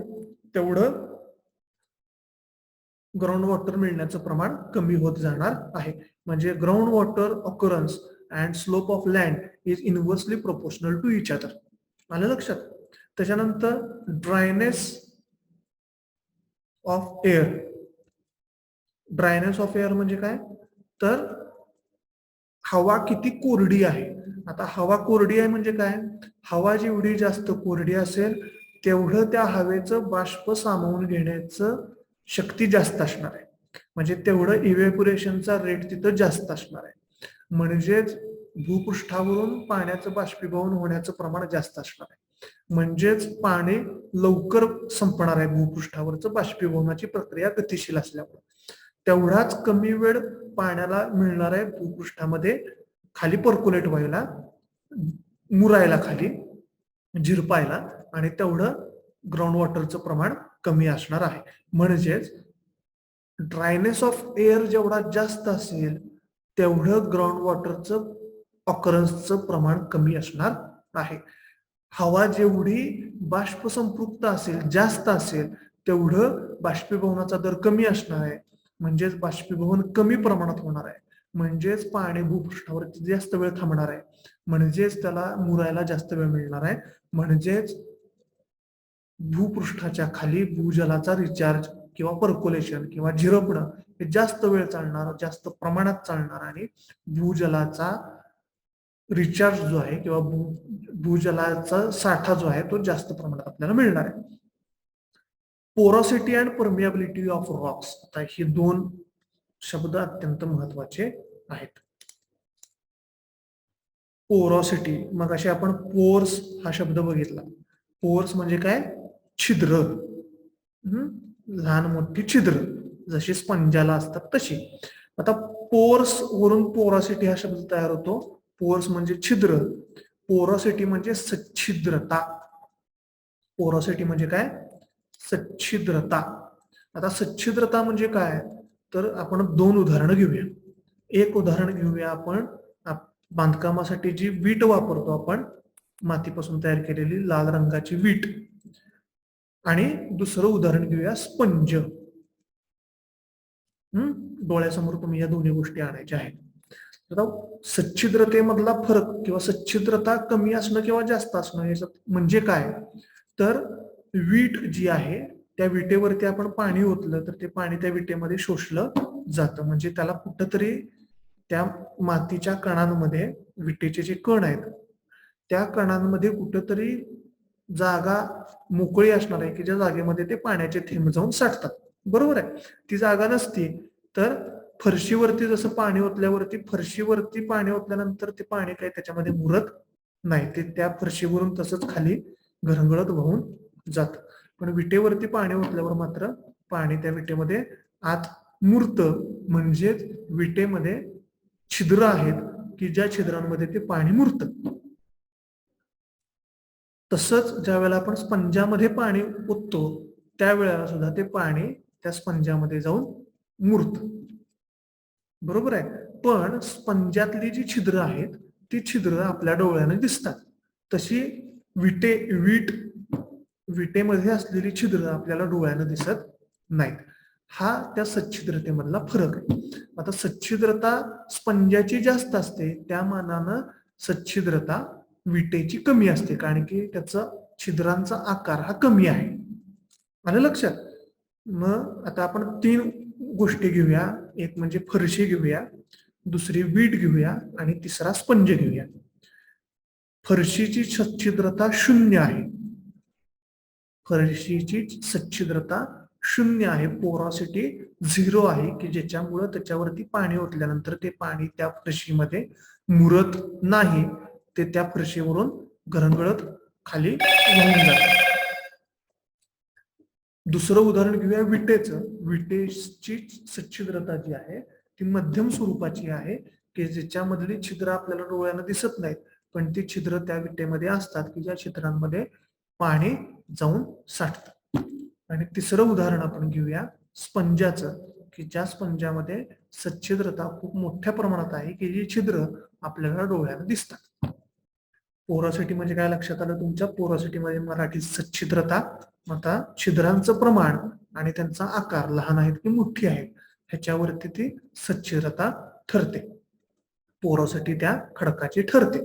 तेवढं ग्राउंड वॉटर मिळण्याचं प्रमाण कमी होत जाणार आहे. म्हणजे ground water occurrence and slope of land is inversely proportional to each other. आलं लक्षात? त्याच्यानंतर dryness of air. Dryness of air म्हणजे काय? तर हवा किती कोरडी आहे. आता हवा कोरडी आहे म्हणजे काय? हवा जेवढी जास्त कोरडी असेल तेवढं त्या हवेचं बाष्प सामावून घेण्याचं शक्ती जास्त असणार आहे. म्हणजे तेवढं इव्हॅपोरेशनचा रेट तिथं जास्त असणार आहे. म्हणजेच भूपृष्ठावरून पाण्याचं बाष्पीभवन होण्याचं प्रमाण जास्त असणार आहे. म्हणजेच पाणी लवकर संपणार आहे. भूपृष्ठावरचं बाष्पीभवनाची प्रक्रिया गतिशील असल्यामुळे तेवढाच कमी वेळ पाण्याला मिळणार आहे भूपृष्ठामध्ये खाली पर्क्युलेट व्हायला, मुरायला, खाली झिरपायला, आणि तेवढं ग्राउंड वॉटरचं प्रमाण कमी असणार आहे. म्हणजेच ड्रायनेस ऑफ एअर जेवढा जास्त असेल तेवढं ग्राउंड वॉटरचं ऑकरन्सचं प्रमाण कमी असणार आहे. हवा जेवढी बाष्प संपृक्त असेल, जास्त असेल, तेवढं बाष्पीभवनाचा दर कमी असणार आहे. म्हणजेच बाष्पीभवन कमी प्रमाणात होणार आहे. म्हणजेच पाणी भूपृष्ठावरती जास्त वेळ थांबणार आहे. म्हणजेच त्याला मुरायला जास्त वेळ मिळणार आहे. म्हणजेच भूपृष्ठाच्या खाली भूजलाचा रिचार्ज किंवा पर्क्युलेशन किंवा झिरपणं हे जास्त वेळ चालणार, जास्त प्रमाणात चालणार, आणि भूजलाचा रिचार्ज जो आहे किंवा भूजलाचा साठा जो आहे तो जास्त प्रमाणात आपल्याला मिळणार आहे. Porosity and permeability of Roxx. आता हे दोन शब्द अत्यंत महत्वाचे आहेत. पोरोसिटी, मग असे आपण पोर्स हा शब्द बघितला. पोर्स म्हणजे काय? छिद्र. लहान मोठी छिद्र जशी स्पंजाला असतात तशी. आता पोर्स वरून पोरोसिटी हा शब्द तयार होतो. पोर्स म्हणजे छिद्र, पोरोसिटी म्हणजे सच्छिद्रता. पोरोसिटी म्हणजे काय? सच्छिद्रता. आता सच्छिद्रता म्हणजे काय? तर आपण दोन उदाहरणं घेऊया. एक उदाहरण घेऊया आपण बांधकामासाठी जी वीट वापरतो आपण, मातीपासून तयार केलेली लाल रंगाची वीट, आणि दुसरं उदाहरण घेऊया स्पंज. डोळ्यासमोर तुम्ही या दोन्ही गोष्टी आणायच्या आहेत. आता सच्छिद्रतेमधला फरक किंवा सच्छिद्रता कमी असणं किंवा जास्त असणं याच्यात म्हणजे काय? तर वीट जी आहे त्या विटेवरती आपण पाणी ओतलं तर ते पाणी त्या विटेमध्ये शोषलं जातं. म्हणजे त्याला कुठंतरी त्या मातीच्या कणांमध्ये, विटेचे जे कण आहेत त्या कणांमध्ये कुठंतरी जागा मोकळी असणार आहे की ज्या जागेमध्ये ते पाण्याचे थेंब जाऊन साठतात. बरोबर आहे? ती जागा नसती तर फरशीवरती जसं पाणी ओतल्यावरती, फरशीवरती पाणी ओतल्यानंतर ते पाणी काही त्याच्यामध्ये मुरत नाही, ते त्या फरशीवरून तसंच खाली घरंगळत वाहून जात. पण विटेवरती पाणी ओतल्यावर मात्र पाणी त्या विटेमध्ये आत मुरतं. म्हणजेच विटेमध्ये छिद्र आहेत की ज्या छिद्रांमध्ये ते पाणी मुरतं. तसंच ज्या वेळेला आपण स्पंजामध्ये पाणी ओततो त्यावेळेला सुद्धा ते पाणी त्या स्पंजामध्ये जाऊन मुरतं. बरोबर आहे? पण स्पंजातली जी छिद्र आहेत ती छिद्र आपल्या डोळ्याने दिसतात. तशी विटेमध्ये असलेली छिद्र आपल्याला डोळ्याने दिसत नाहीत. हा त्या सच्छिद्रतेमधला फरक आहे. आता सच्छिद्रता स्पंजाची जास्त असते, त्या मानानं सच्छिद्रता विटेची कमी असते, कारण की त्याचा छिद्रांचा आकार हा कमी आहे. आलं लक्षात? मग आता आपण तीन गोष्टी घेऊया. एक म्हणजे फरशी घेऊया, दुसरी वीट घेऊया, आणि तिसरा स्पंज घेऊया. फरशीची सच्छिद्रता 0 आहे. फरशीची सच्छिद्रता 0 आहे. पोरॉसिटी 0 आहे की ज्याच्यामुळं त्याच्यावरती पाणी ओतल्यानंतर ते पाणी त्या फरशीमध्ये मुरत नाही, ते त्या फरशीवरून घरंगळत खाली वाहून जातं. दुसरं उदाहरण घेऊया विटेचं. विटेची सच्छिद्रता जी आहे ती मध्यम स्वरूपाची आहे, की ज्याच्यामधली छिद्र आपल्याला डोळ्यानं दिसत नाहीत, पण ती छिद्र त्या विटेमध्ये असतात, की ज्या छिद्रांमध्ये पाणी जाऊन साठतं. आणि तिसरं उदाहरण आपण घेऊया स्पंजाचं, की ज्या स्पंजामध्ये सच्छिद्रता खूप मोठ्या प्रमाणात आहे, की जी छिद्र आपल्याला डोळ्यानं दिसतात. पोरॉसिटी म्हणजे काय लक्षात आलं तुमच्या? पोरॉसिटी मध्ये मराठी सच्छिद्रता, आता छिद्रांचं प्रमाण आणि त्यांचा आकार लहान आहेत की मोठी आहेत ह्याच्यावरती ती सच्छिद्रता ठरते. पोरॉसिटी त्या खडकाची ठरते.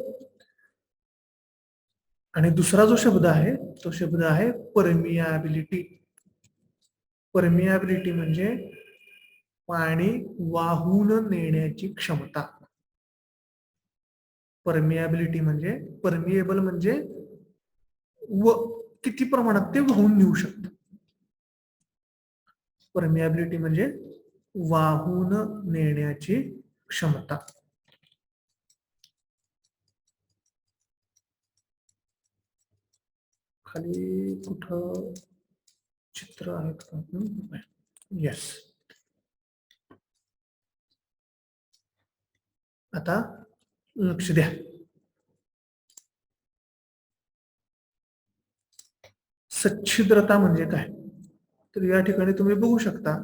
आणि दुसरा जो शब्द आहे तो शब्द आहे परमियाबिलिटी. परमियाबिलिटी म्हणजे पाणी वाहून नेण्याची क्षमता. परमियाबिलिटी म्हणजे परमिएबल म्हणजे व किती प्रमाणात ते वाहून नेऊ शकतं. परमियाबिलिटी म्हणजे वाहून नेण्याची क्षमता. खाली कुठं चित्र आहेत का? येस. आता लक्ष द्या. सच्छिद्रता म्हणजे काय? तर या ठिकाणी तुम्ही बघू शकता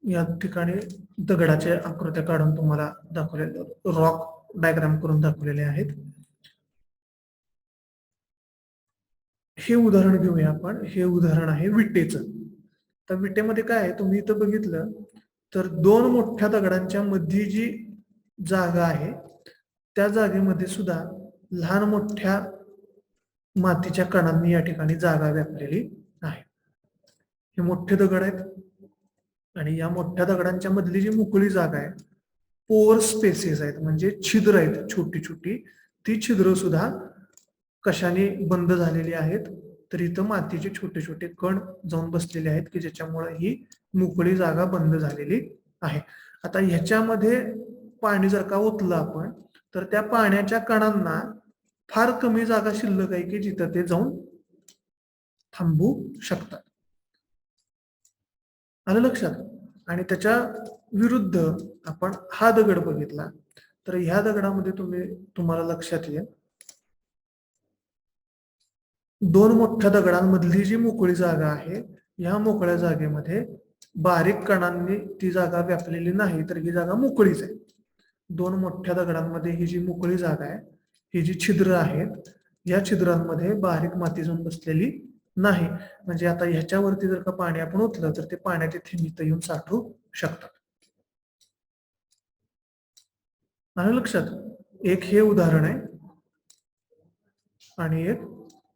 या ठिकाणी दगडाचे आकृत्या काढून तुम्हाला दाखवलेले, रॉक डायग्राम करून दाखवलेले आहेत. हे उदाहरण घेऊया आपण. हे उदाहरण आहे विटेचं. तर विटेमध्ये काय आहे, तुम्ही इथं बघितलं तर दोन मोठ्या दगडांच्या मध्ये जी जागा आहे त्या जागेमध्ये सुद्धा लहान मोठ्या मातीच्या कणांनी या ठिकाणी जागा व्यापलेली आहे. हे मोठे दगड आहेत आणि या मोठ्या दगडांच्या मधली जी मोकळी जागा आहे, पोर स्पेसेस आहेत म्हणजे छिद्र आहेत छोटी छोटी. ती छिद्र सुद्धा कशाने बंद झालेली आहेत? तर इथं मातीचे छोटे छोटे कण जाऊन बसलेले आहेत, की ज्याच्यामुळे ही मोकळी जागा बंद झालेली आहे. आता ह्याच्यामध्ये पाणी जर का ओतलं आपण तर त्या पाण्याच्या कणांना फार कमी जागा शिल्लक आहे, की जिथं ते जाऊन थांबू शकतात. आलं लक्षात? आणि त्याच्या विरुद्ध आपण हा दगड बघितला तर ह्या दगडामध्ये तुम्हाला लक्षात येईल दोन मोठ्या दगडांमधली जी मोकळी जागा आहे या मोकळ्या जागेमध्ये बारीक कणांनी ती जागा व्यापलेली नाही, तर ही जागा मोकळीच आहे. दोन मोठ्या दगडांमध्ये ही जी मोकळी जागा आहे, ही जी छिद्र आहेत या छिद्रांमध्ये बारीक माती जाऊन बसलेली नाही. म्हणजे आता ह्याच्यावरती जर का पाणी आपण ओतलं तर ते पाण्याचे थेंब इथं येऊन साठू शकतात. आलं लक्षात? एक हे उदाहरण आहे आणि एक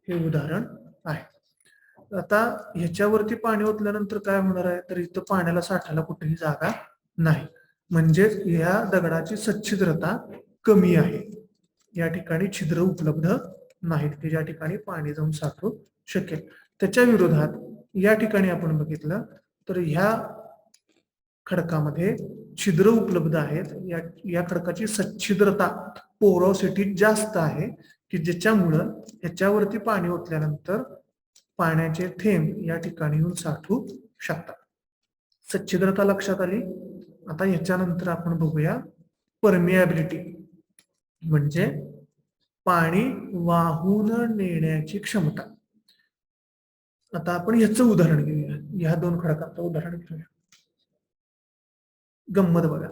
हे उदाहरण आहे. आता ह्याच्यावरती पाणी ओतल्यानंतर काय होणार आहे, तर इथं पाण्याला साठायला कुठेही जागा नाही. म्हणजेच या दगडाची सच्छिद्रता कमी आहे. या ठिकाणी छिद्र उपलब्ध नाहीत की ज्या ठिकाणी पाणी जाऊन साठू शकेल. त्याच्या विरोधात या ठिकाणी आपण बघितलं तर ह्या खडकामध्ये छिद्र उपलब्ध आहेत. या खडकाची सच्छिद्रता पोरोसिटी जास्त आहे, की ज्याच्यामुळं ह्याच्यावरती पाणी ओतल्यानंतर पाण्याचे थेंब या ठिकाणी येऊन साठू शकतात. सच्छिद्रता लक्षात आली. आता ह्याच्यानंतर आपण बघूया परमियाबिलिटी म्हणजे पाणी वाहून नेण्याची क्षमता. आता आपण ह्याचं उदाहरण घेऊया. ह्या दोन खडकाचं उदाहरण घेऊया. गंमत बघा.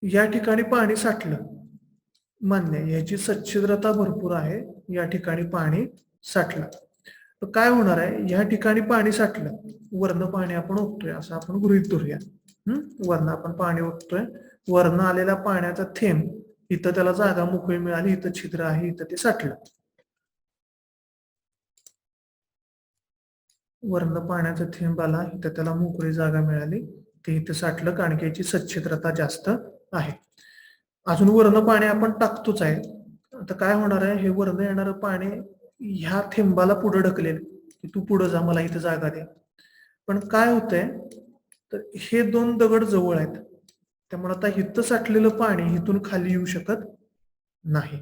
या ठिकाणी पाणी साठलं, मान्य, याची सच्छिद्रता भरपूर आहे. या ठिकाणी पाणी साठलं तर काय होणार आहे, या ठिकाणी पाणी साठलं, वरनं पाणी आपण ओततोय असं आपण गृहीत धरूया. वरनं आपण पाणी ओततोय, वरनं आलेला पाण्याचा थेंब इथं त्याला जागा मोकळी मिळाली, इथं छिद्र आहे, इथं ते साठलं. वरनं पाण्याचा थेंब आला, इथं त्याला मोकळी जागा मिळाली, ते इथं साठलं कारण की याची सच्छिद्रता जास्त आहे. अजून वरनं पाणी आपण टाकतोच आहे. आता काय होणार आहे, हे वरनं येणारं पाणी ह्या थेंबाला पुढे ढकलेल की तू पुढे जा, मला इथे जागा दे. पण काय होतंय, तर हे दोन दगड जवळ आहेत, त्यामुळे आता इथं साठलेलं पाणी इथून खाली येऊ शकत नाही.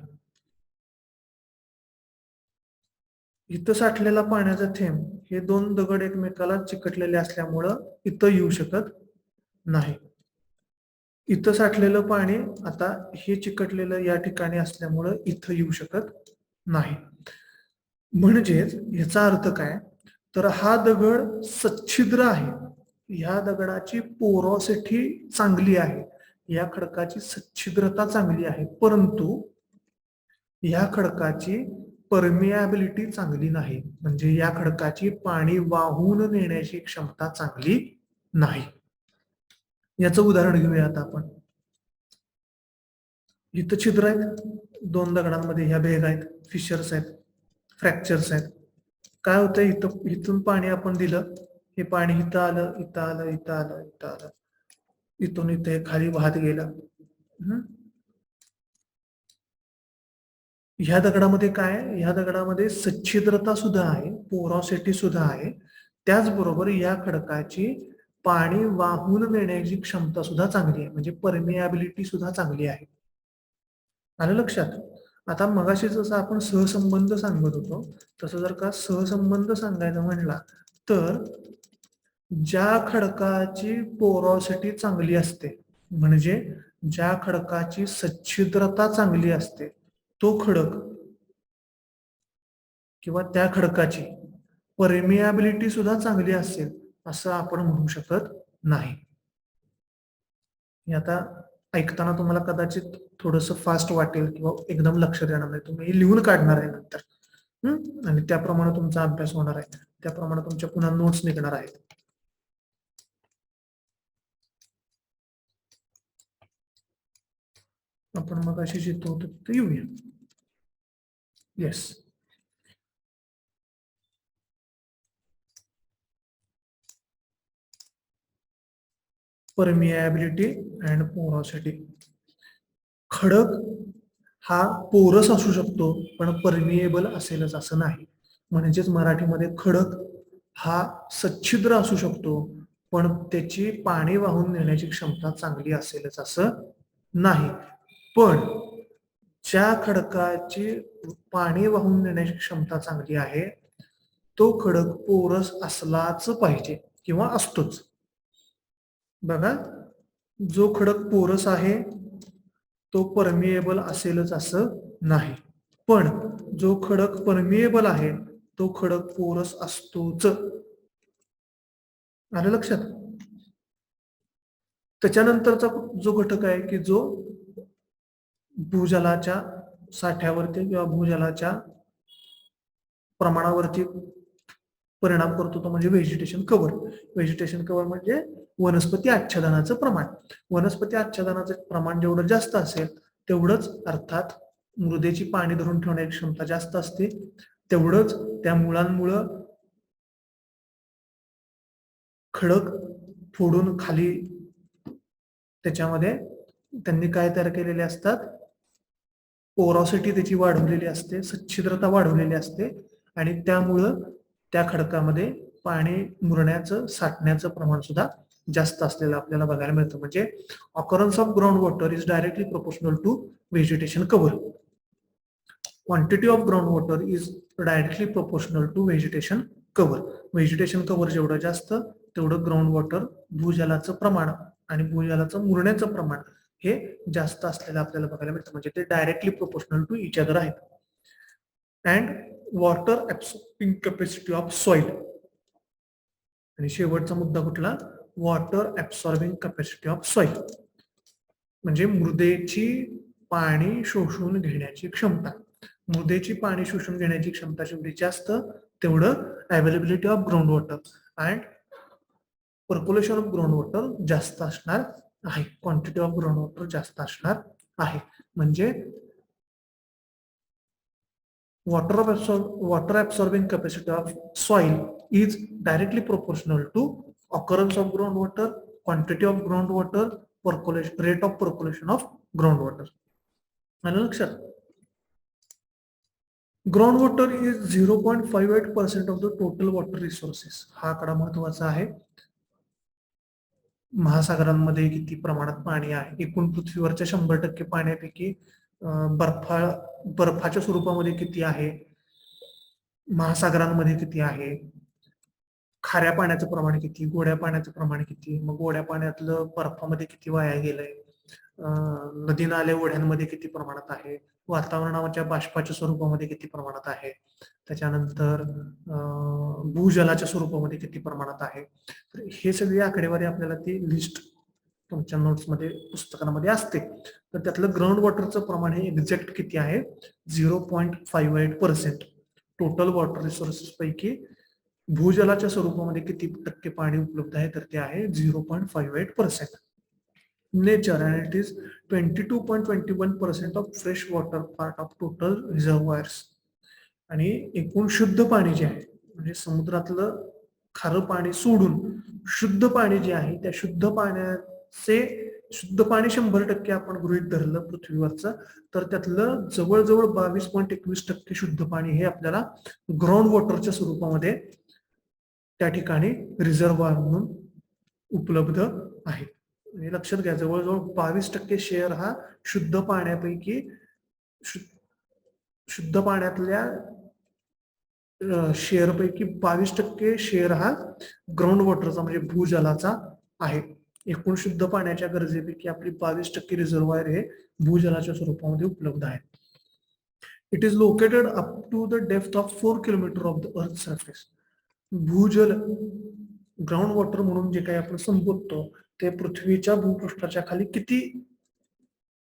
इथं साठलेला पाण्याचा थेंब हे दोन दगड एकमेकाला चिकटलेले असल्यामुळं इथं येऊ शकत नाही. इथं साठलेलं पाणी आता हे चिकटलेलं या ठिकाणी असल्यामुळं इथं येऊ शकत नाही. म्हणजेच याचा अर्थ काय, तर हा दगड सच्छिद्र आहे. ह्या दगडाची पोरॉसिटी चांगली आहे, या खडकाची सच्छिद्रता चांगली आहे, परंतु या खडकाची परमियाबिलिटी चांगली नाही. म्हणजे या खडकाची पाणी वाहून नेण्याची क्षमता चांगली नाही. याचं उदाहरण घेऊया आता आपण. इथं छिद्र आहेत, दोन दगडांमध्ये ह्या भेग आहेत, फिशर्स आहेत, फ्रॅक्चर्स आहेत. काय होतं, इथून पाणी आपण दिलं, हे पाणी इथं आलं, इथं आलं, इथं आलं, इथं आलं, इथून इथे खाली वाहत गेलं. ह्या दगडामध्ये काय, ह्या दगडामध्ये सच्छिद्रता सुद्धा आहे, पोरॉसिटी सुद्धा आहे. त्याचबरोबर या खडकाची पाणी वाहून नेण्याची क्षमता सुद्धा चांगली आहे, म्हणजे परमियाबिलिटी सुद्धा चांगली आहे. आलं लक्षात? आता मगाशी जसं आपण सहसंबंध सांगत होतो, तसं जर का सहसंबंध सांगायचा म्हणला, तर ज्या खडकाची पोरॉसिटी चांगली असते, म्हणजे ज्या खडकाची सच्छिद्रता चांगली असते, तो खडक किंवा त्या खडकाची परमियाबिलिटी सुद्धा चांगली असेल असं आपण म्हणू शकत नाही. आता ऐकताना तुम्हाला कदाचित थोडंसं फास्ट वाटेल किंवा एकदम लक्षात येणार नाही, तुम्ही लिहून काढणार आहे नंतर, आणि त्याप्रमाणे तुमचा अभ्यास होणार आहे, त्याप्रमाणे तुमच्या पुन्हा नोट्स निघणार आहेत. आपण मग अशी जिथं होतो तिथं येऊया. Yes, permeability and porosity. खडक हा पोरस असू शकतो, पण परमिएबल असेलच असं नाही. म्हणजेच मराठीमध्ये खडक हा सच्छिद्र असू शकतो, पण त्याची पाणी वाहून नेण्याची क्षमता चांगली असेलच असं नाही. पण ज्या खडकाची पाणी वाहून नेण्याची क्षमता चांगली आहे, तो खडक पोरस असलाच पाहिजे किंवा असतोच. बघा, जो खडक पोरस आहे तो परमिएबल असेलच असं नाही, पण जो खडक परमिएबल आहे तो खडक पोरस असतोच. आलं लक्षात? त्याच्यानंतरचा जो घटक आहे की जो भूजलाच्या साठ्यावरती किंवा भूजलाच्या प्रमाणावरती परिणाम करतो, तो म्हणजे व्हेजिटेशन कव्हर. व्हेजिटेशन कव्हर म्हणजे वनस्पती आच्छादनाचं प्रमाण. वनस्पती आच्छादनाचं प्रमाण जेवढं जास्त असेल तेवढंच, अर्थात मृदेची पाणी धरून ठेवण्याची क्षमता जास्त असते, तेवढंच त्या मुळांमुळं खडक फोडून खाली त्याच्यामध्ये त्यांनी काय तयार केलेले असतात, पोरॉसिटी त्याची वाढवलेली असते, सच्छिद्रता वाढवलेली असते, आणि त्यामुळं त्या खडकामध्ये पाणी मुरण्याचं, साठण्याचं प्रमाण सुद्धा जास्त असलेलं आपल्याला बघायला मिळतं. म्हणजे occurrence of ground water is directly proportional to vegetation cover. Quantity of ground water is directly proportional to vegetation cover. Vegetation cover जेवढं जास्त तेवढं ग्राउंड वॉटर, भूजलाचं प्रमाण आणि भूजलाचं मुरण्याचं प्रमाण हे जास्त असलेलं आपल्याला बघायला मिळतं. म्हणजे ते directly proportional to each other आहेत. And water absorbing capacity of soil. आणि शेवटचा मुद्दा कुठला, water absorbing capacity of soil, म्हणजे मृदेची पाणी शोषून घेण्याची क्षमता. मृदेची पाणी शोषून घेण्याची क्षमता जेवढी जास्त तेवढं availability of ground water and percolation of ground water जास्त असणार आहे, क्वांटिटी ऑफ ग्राउंड वॉटर जास्त असणार आहे. म्हणजे water absorbing capacity of soil is directly proportional to occurrence of groundwater, quantity of groundwater, percolation, rate of percolation of groundwater. आलं लक्षात? Ground water is 0.58% of the total water resources. हा आकडा महत्वाचा आहे. महासागरांमध्ये किती प्रमाणात पाणी आहे, एकूण पृथ्वीवरच्या 100% पाण्यापैकी बर्फाच्या स्वरूपामध्ये किती आहे, महासागरांमध्ये किती आहे, खाऱ्या पाण्याचं प्रमाण किती, गोड्या पाण्याचं प्रमाण किती, मग गोड्या पाण्यातलं बर्फामध्ये किती वाया गेलंय, नदी नाले ओढ्यांमध्ये किती प्रमाणात आहे, वातावरणाच्या बाष्पाच्या स्वरूपामध्ये किती प्रमाणात आहे, त्याच्यानंतर भूजलाच्या स्वरूपामध्ये किती प्रमाणात आहे. तर हे सगळी आकडेवारी आपल्याला ती लिस्ट तुमच्या नोट्समध्ये पुस्तकांमध्ये असते. तर त्यातलं ग्राउंड वॉटरचं प्रमाण हे एक्झॅक्ट किती आहे, 0.58%. टोटल वॉटर रिसोर्सेस पैकी भूजलाच्या स्वरूपामध्ये किती टक्के पाणी उपलब्ध आहे, तर ते आहे 0.58%. Nature and it is 22.21% of fresh water part of total reservoirs. आणि एकूण शुद्ध पाणी जे आहे, म्हणजे समुद्रातलं खारं पाणी सोडून शुद्ध पाणी जे आहे, त्या शुद्ध पाणी 100% आपण गृहीत धरलं पृथ्वीवरचं, तर त्यातलं जवळजवळ 22.21% शुद्ध पाणी हे आपल्याला ग्राउंड वॉटरच्या स्वरूपामध्ये त्या ठिकाणी रिझर्व्हायर म्हणून उपलब्ध आहे. आणि लक्षात घ्या, जवळजवळ 22% शेअर हा शुद्ध पाण्यापैकी शुद्ध पाण्यातल्या शेअर पैकी 22% शेअर हा ग्राउंड वॉटरचा म्हणजे भूजलाचा आहे. एकूण शुद्ध पाण्याच्या गरजेपैकी आपली 22% रिझर्व्हायर हे भूजलाच्या स्वरूपामध्ये उपलब्ध आहे. It is located up to the depth of 4 kilometre of the earth surface. भूजल ग्राउंड वॉटर म्हणून जे काही आपण संबोधतो ते पृथ्वीच्या भूपृष्ठाच्या खाली किती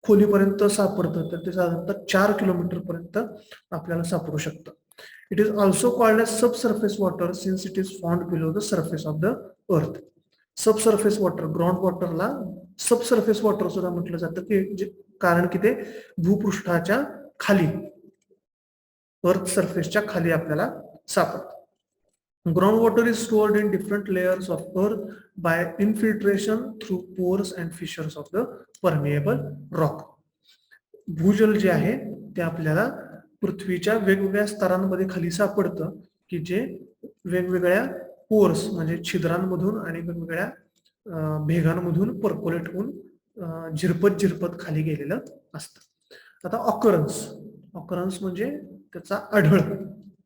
खोलीपर्यंत सापडतं, तर ते साधारणतः 4 किलोमीटर पर्यंत आपल्याला सापडू शकतं. It is also called as subsurface water since it is found below the surface of the earth. Subsurface water, ground वॉटरला सबसर्फेस वॉटर सुद्धा म्हटलं जातं, की कारण की ते भूपृष्ठाच्या खाली, अर्थ सरफेसच्या खाली आपल्याला सापडतं. Groundwater is stored in different layers of earth by infiltration through pores and fissures of the permeable rock. भूजल जे आहे ते आपल्याला पृथ्वीच्या वेगवेगळ्या स्तरांमध्ये खाली सापडतं, की जे वेगवेगळ्या पोर्स म्हणजे छिद्रांमधून आणि वेगवेगळ्या भेगांमधून पर्कोलेट होऊन झिरपत खाली गेलेलं असतं. आता ऑकरन्स म्हणजे त्याचा आढळ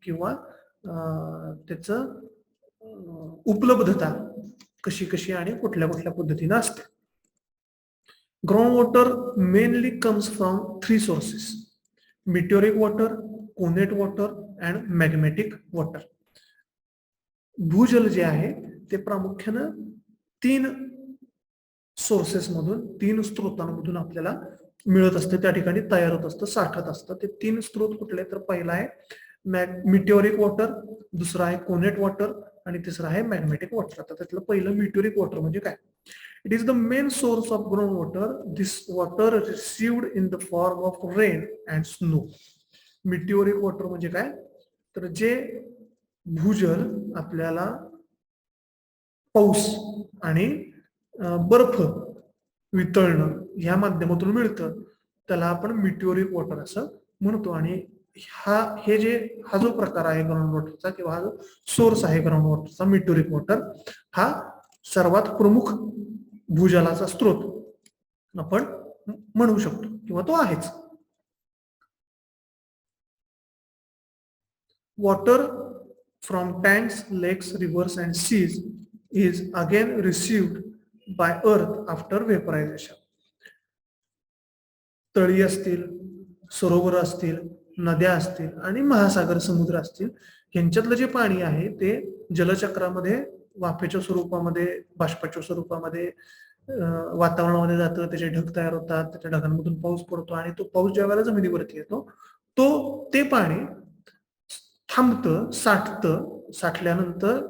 किंवा त्याचं उपलब्धता कशी आणि कुठल्या पद्धतीने असते. Ground water mainly comes from 3 sources: meteoric water, connate water and magnetic water. भूजल जे आहे ते प्रामुख्यानं 3 सोर्सेस मधून, 3 स्त्रोतांमधून आपल्याला मिळत असते, त्या ठिकाणी तयार होत असतं, साठत असतं. ते 3 स्त्रोत कुठले, तर पहिला आहे मिटोरिक वॉटर, दुसरा आहे कोनेट वॉटर आणि तिसरा आहे मॅग्नेटिक वॉटर. आता त्यातलं पहिलं मिटोरिक वॉटर म्हणजे काय? It is the main source of ground water. This water received in the form of rain and snow. Meteoric water म्हणजे काय, तर जे भूजल आपल्याला पाऊस आणि बर्फ वितळणं या माध्यमातून मिळतं, त्याला आपण मिटोरिक वॉटर असं म्हणतो. आणि हा जो प्रकार आहे ग्राउंड वॉटरचा, किंवा हा जो सोर्स आहे ग्राउंड वॉटरचा, मिटोरिक वॉटर, हा सर्वात प्रमुख भूजलाचा स्रोत आपण म्हणू शकतो, किंवा तो आहेच. Water from tanks, lakes, rivers and seas is again received by earth after vaporization. तळी असतील, सरोवर असतील, नद्या असतील आणि महासागर, समुद्र असतील, यांच्यातलं जे पाणी आहे ते जलचक्रामध्ये वाफेच्या स्वरूपामध्ये, बाष्पाच्या स्वरूपामध्ये वातावरणामध्ये जातं, त्याचे ढग तयार होतात, त्याच्या ढगांमधून पाऊस पडतो आणि तो पाऊस ज्या वेळेला जमिनीवरती येतो, ते पाणी थांबतं, साठल्यानंतर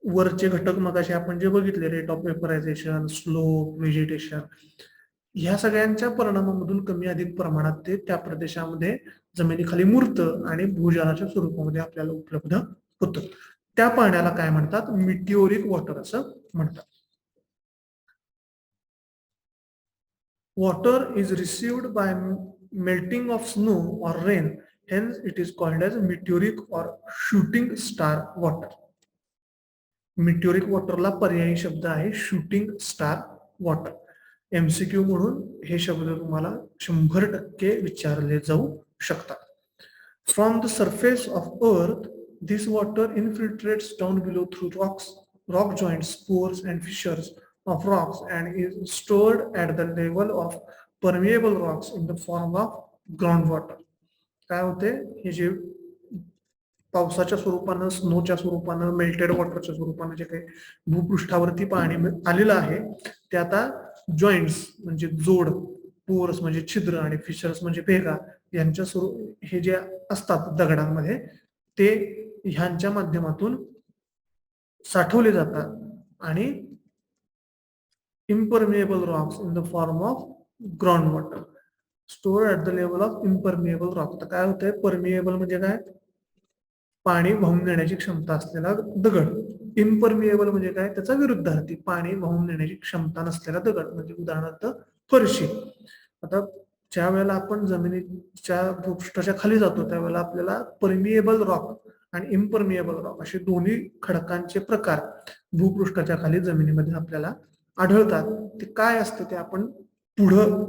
वरचे घटक मगाशी आपण जे बघितले, rate of vaporisation, slope, vegetation, ह्या सगळ्यांच्या परिणामामधून कमी अधिक प्रमाणात ते त्या प्रदेशामध्ये जमिनीखाली मुरतं आणि भूजलाच्या स्वरूपामध्ये आपल्याला उपलब्ध होतं. त्या पाण्याला काय म्हणतात? मिटिओरिक वॉटर असं म्हणतात. Water is received bye melting of snow or rain Hence it is called as meteoric or shooting star water. meteoric वॉटरला पर्यायी शब्द आहे शूटिंग स्टार वॉटर. एमसीक्यू म्हणून हे शब्द तुम्हाला 100% विचारले जाऊ शकतात. From the surface of earth this water infiltrates down below through rock joints, pores and fissures of rocks and is stored at the level of permeable rocks in the form of groundwater. काय होते, हे जे पावसाच्या स्वरूपानं, स्नोच्या स्वरूपानं, मेल्टेड वॉटरच्या स्वरूपानं जे काही भूपृष्ठावरती पाणी आलेलं आहे ते आता जॉईंट्स म्हणजे जोड, पोर्स म्हणजे छिद्र आणि फिशर्स म्हणजे भेगा यांच्या हे जे असतात दगडांमध्ये ते ह्यांच्या माध्यमातून साठवले जातात आणि impermeable rocks in the form of ground water store at the level of impermeable rock. तर काय होतंय, परमिएबल म्हणजे काय, पाणी वाहून नेण्याची क्षमता असलेला दगड. इम्परमिएबल म्हणजे काय, त्याचा विरुद्धार्थी, पाणी वाहून नेण्याची क्षमता नसलेला दगड, म्हणजे उदाहरणार्थ फरशी. आता ज्या वेळेला आपण जमिनीच्या भूपृष्ठाच्या खाली जातो त्यावेळेला आपल्याला परमिएबल रॉक आणि इम्परमिएबल रॉक असे दोन्ही खडकांचे प्रकार भूपृष्ठाच्या खाली जमिनीमध्ये आपल्याला आढळतात. ते काय असतं ते आपण पुढं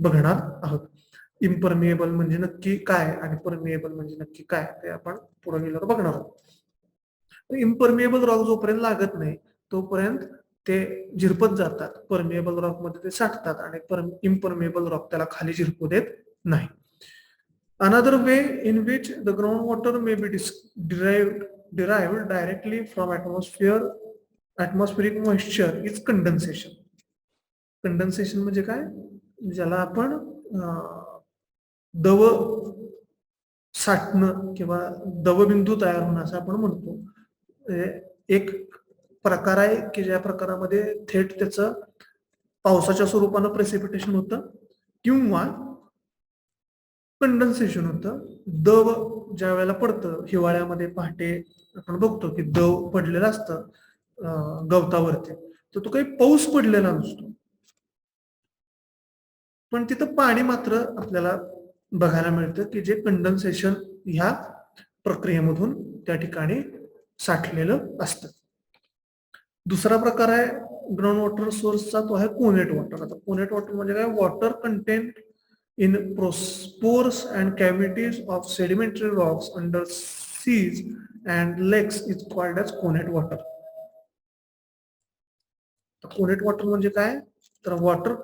बघणार आहोत. इम्परमिएबल म्हणजे नक्की काय आणि परमिएबल म्हणजे नक्की काय ते आपण पुढे गेल्यावर बघणार आहोत. इम्परमिएबल रॉक जोपर्यंत लागत नाही तोपर्यंत ते झिरपत जातात. परमिएबल रॉक मध्ये ते साठतात आणि इम्परमिएबल रॉक त्याला खाली झिरपू देत नाही. Another way in which the groundwater may be derived directly from atmospheric moisture is condensation. Condensation म्हणजे काय, ज्याला आपण दव साठणं किंवा दवबिंदू तयार होणं असं आपण म्हणतो. एक प्रकार आहे की ज्या प्रकारामध्ये थेट त्याचं पावसाच्या स्वरूपानं प्रेसिपिटेशन होतं किंवा कंडेन्सेशन होतं. दव ज्या वेळेला पडतं, हिवाळ्यामध्ये पहाटे आपण बघतो की दव पडलेलं असतं गवतावरती, तर तो काही पाऊस पडलेला नसतो, पण तिथं पाणी मात्र आपल्याला बघायला मिळतं की जे कंडेन्सेशन ह्या प्रक्रियेमधून त्या ठिकाणी साठलेलं असतं. दुसरा प्रकार आहे ग्राउंड वॉटर सोर्सचा, तो आहे कोनेट वॉटर. आता कोनेट वॉटर म्हणजे काय, water content in pores and cavities of sedimentary rocks under seas and lakes is called as conate water. Connate water म्हणजे काय, तर water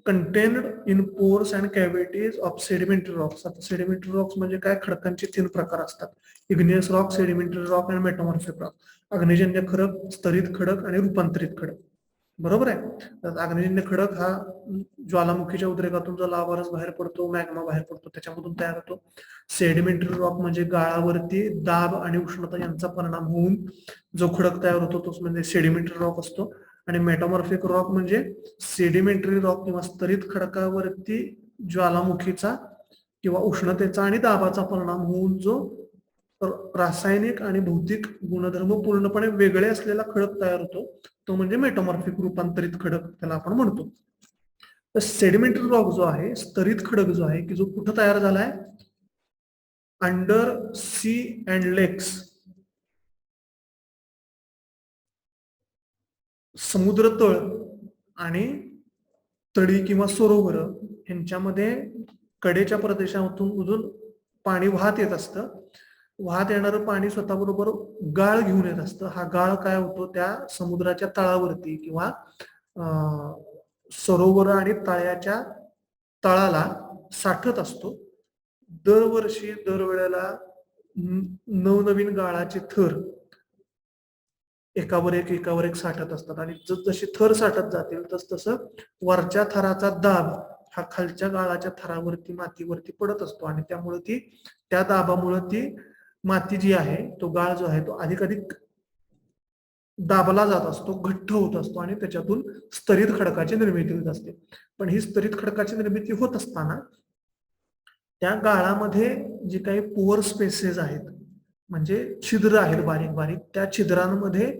contained in pores and cavities of sedimentary Roxx. आता सेडिमेंटरी रॉक्स म्हणजे काय, खडकांचे 3 प्रकार असतात, इग्नियस रॉक, सेडिमेंटरी रॉक आणि मेटामॉर्फिक रॉक. अग्निजन्य खडक, स्तरित खडक आणि रूपांतरित खडक. बरोबर आहे. अग्निजन्य खडक हा ज्वालामुखीच्या उद्रेकातून जो लावारस बाहेर पडतो, मॅग्मा बाहेर पडतो, त्याच्यामधून तयार होतो. सेडिमेंटरी रॉक म्हणजे गाळावरती दाब आणि उष्णता यांचा परिणाम होऊन जो खडक तयार होतो तोच म्हणजे सेडिमेंटरी रॉक असतो. आणि मेटामॉर्फिक रॉक म्हणजे सेडिमेंटरी रॉक किंवा स्तरित खडकावरती ज्वालामुखीचा किंवा उष्णतेचा आणि दाबाचा परिणाम होऊन जो रासायनिक आणि भौतिक गुणधर्म पूर्णपणे वेगळे असलेला खडक तयार होतो तो म्हणजे मेटामॉर्फिक रूपांतरित खडक त्याला आपण म्हणतो. तर सेडिमेंटरी रॉक जो आहे, स्तरित खडक जो आहे की जो कुठं तयार झालाय, अंडर सी अँड लेक्स, समुद्र तळ आणि तळी किंवा सरोवर यांच्यामध्ये कडेच्या प्रदेशातून पाणी वाहत येत असतं. वाहत येणारं पाणी स्वतःबरोबर गाळ घेऊन येत असतं. हा गाळ काय होतो, त्या समुद्राच्या तळावरती किंवा सरोवर आणि तळ्याच्या तळाला साठत असतो. दरवर्षी दरवेळेला नवनवीन गाळाचे थर एकावर एक साठत असतात आणि जसे थर साठत जातील तसं वरच्या थराचा दाब हा खालच्या गाळाच्या थरावरती मातीवरती पडत असतो आणि त्यामुळे त्या दाबामुळे ती माती जी आहे, तो गाळ जो आहे तो अधिकाधिक दाबला जात असतो, घट्ट होत असतो आणि त्याच्यातून स्तरित खडकाची निर्मिती होत असते. पण ही स्तरित खडकाची निर्मिती होत असताना त्या गाळामध्ये जे काही पोअर स्पेसेस आहेत म्हणजे छिद्र आहेत बारीक बारीक, त्या छिद्रांमध्ये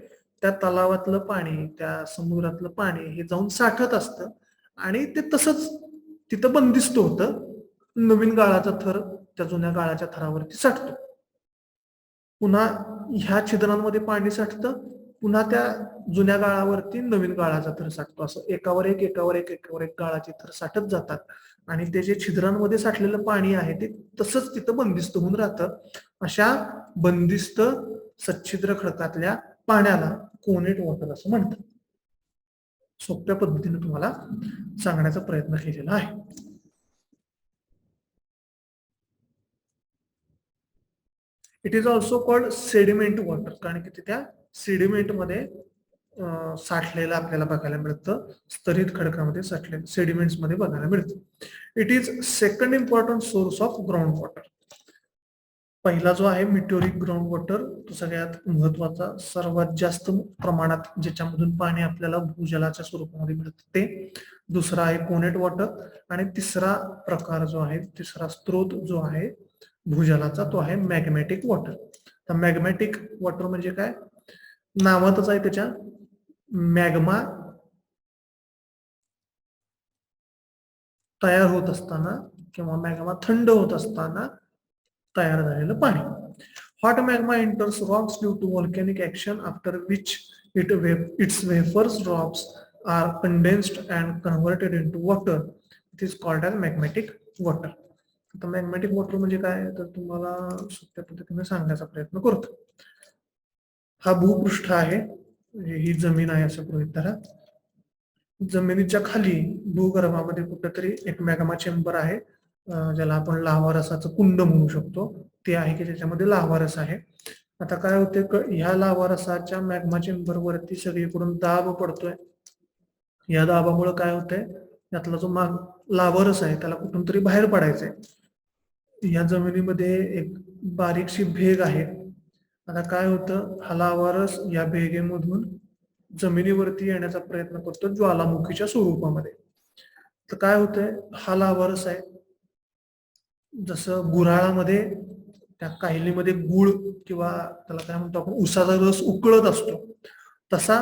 त्या तलावातलं पाणी, त्या समुद्रातलं पाणी हे जाऊन साठत असतं आणि ते तसंच तिथं बंदिस्त होतं. नवीन गाळाचा थर त्या जुन्या गाळाच्या थरावरती साठतो. पुन्हा ह्या छिद्रांमध्ये पाणी साठतं, पुन्हा त्या जुन्या गाळावरती नवीन गाळाचा थर साठतो. असं एकावर एक एकावर एक एकावर एक गाळाचे थर साठत जातात आणि ते जे छिद्रांमध्ये साठलेलं पाणी आहे ते तसंच तिथं बंदिस्त होऊन राहतं. अशा बंदिस्त सच्छिद्र खडकातल्या पाण्याला कोनेट वॉटर असं म्हणतात. सोप्या पद्धतीने तुम्हाला सांगण्याचा प्रयत्न केलेला आहे. It is also called sediment water, कारण की त्या सेडिमेंट मध्ये साठलेलं आपल्याला बघायला मिळतं. स्तरित खडकामध्ये साठलेलं सेडिमेंट्स मध्ये बघायला मिळतं. It is second important source of ground water. पहिला जो आहे मिटोरिक ग्राउंड वॉटर, तो सगळ्यात महत्वाचा, सर्वात जास्त प्रमाणात ज्याच्यामधून पाणी आपल्याला भूजलाच्या स्वरूपामध्ये मिळतं ते. दुसरा आहे कोनेट वॉटर आणि तिसरा प्रकार जो आहे, तिसरा स्त्रोत जो आहे भूजलाचा, तो आहे मॅग्मॅटिक वॉटर. तर मॅग्मॅटिक वॉटर म्हणजे काय, नावातच आहे त्याच्या, मॅग्मा तयार होत असताना किंवा मॅग्मा थंड होत असताना तयार झालेलं पाणी. Hot magma enters rocks due to volcanic action after which its vapours drops are condensed and converted into water. It is called as magmatic water. आता मॅग्मॅटिक वॉटर म्हणजे काय, तर तुम्हाला सोप्या पद्धतीने सांगण्याचा प्रयत्न करतो. हा भूपृष्ठ आहे, ही जमीन आहे असं गृहीत धरा. जमिनीच्या खाली भूगर्भामध्ये कुठेतरी एक मॅग्मा चेंबर आहे, ज्याला आपण लाव्हा रसाचं कुंड म्हणू शकतो. ते आहे की त्याच्यामध्ये लाव्हा रस आहे. आता काय होते, ह्या लाव्हा रसाच्या मॅग्मा चेंबर वरती सगळीकडून दाब पडतोय. या दाबामुळे काय होतंय, यातला जो लाव्हा रस आहे त्याला कुठून तरी बाहेर पडायचंय. या जमिनीमध्ये एक बारीकशी भेग आहे. आता काय होतं, हा लाव्हा रस या भेगेमधून जमिनीवरती येण्याचा प्रयत्न करतो ज्वालामुखीच्या स्वरूपामध्ये. तर काय होतंय, हा लाव्हा रस आहे, जसं गुऱ्हाळामध्ये त्या काहिलीमध्ये गुळ किंवा त्याला काय म्हणतो आपण उसाचा रस उकळत असतो, तसा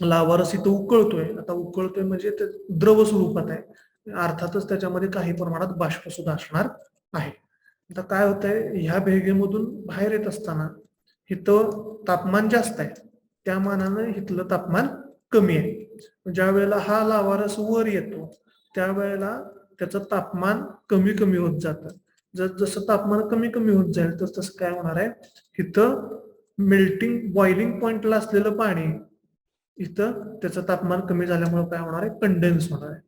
लाव्हा रस इथं उकळतोय. आता उकळतोय म्हणजे ते द्रव स्वरूपात आहे, अर्थातच त्याच्यामध्ये काही प्रमाणात बाष्प सुद्धा असणार आहे. आता काय होतंय, ह्या भेगेमधून बाहेर येत असताना इथं तापमान जास्त आहे, त्या मानानं इथलं तापमान कमी आहे. ज्या वेळेला हा लाव्हा रस वर येतो त्यावेळेला त्याचं तापमान कमी कमी होत जातं. जसं तापमान कमी कमी होत जाईल तसं काय होणार आहे, इथं मेल्टिंग बॉइलिंग पॉइंटला असलेलं पाणी इथं त्याचं तापमान कमी झाल्यामुळे काय होणार आहे, कंडेन्स होणार आहे.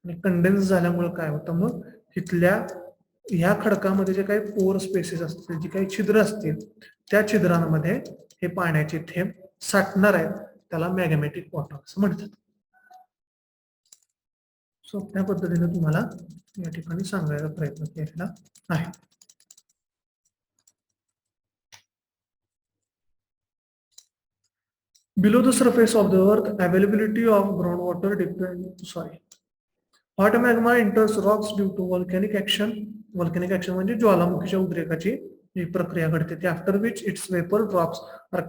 आणि कंडेन्स झाल्यामुळे काय होतं, मग इथल्या ह्या खडकामध्ये जे काही पोर स्पेसेस असतील, जे काही छिद्र असतील, त्या छिद्रांमध्ये हे पाण्याचे थेंब साठणार आहेत. त्याला मॅग्मॅटिक वॉटर असं म्हणतात. सोप्या पद्धतीने तुम्हाला या ठिकाणी सांगायचा प्रयत्न केलेला आहे. Below the surface of the earth, availability of groundwater depends. Hot magma enters rocks due to volcanic action. Volcanic action म्हणजे ज्वालामुखीच्या उद्रेकाची जी प्रक्रिया घडते ती. After which its vapour drops are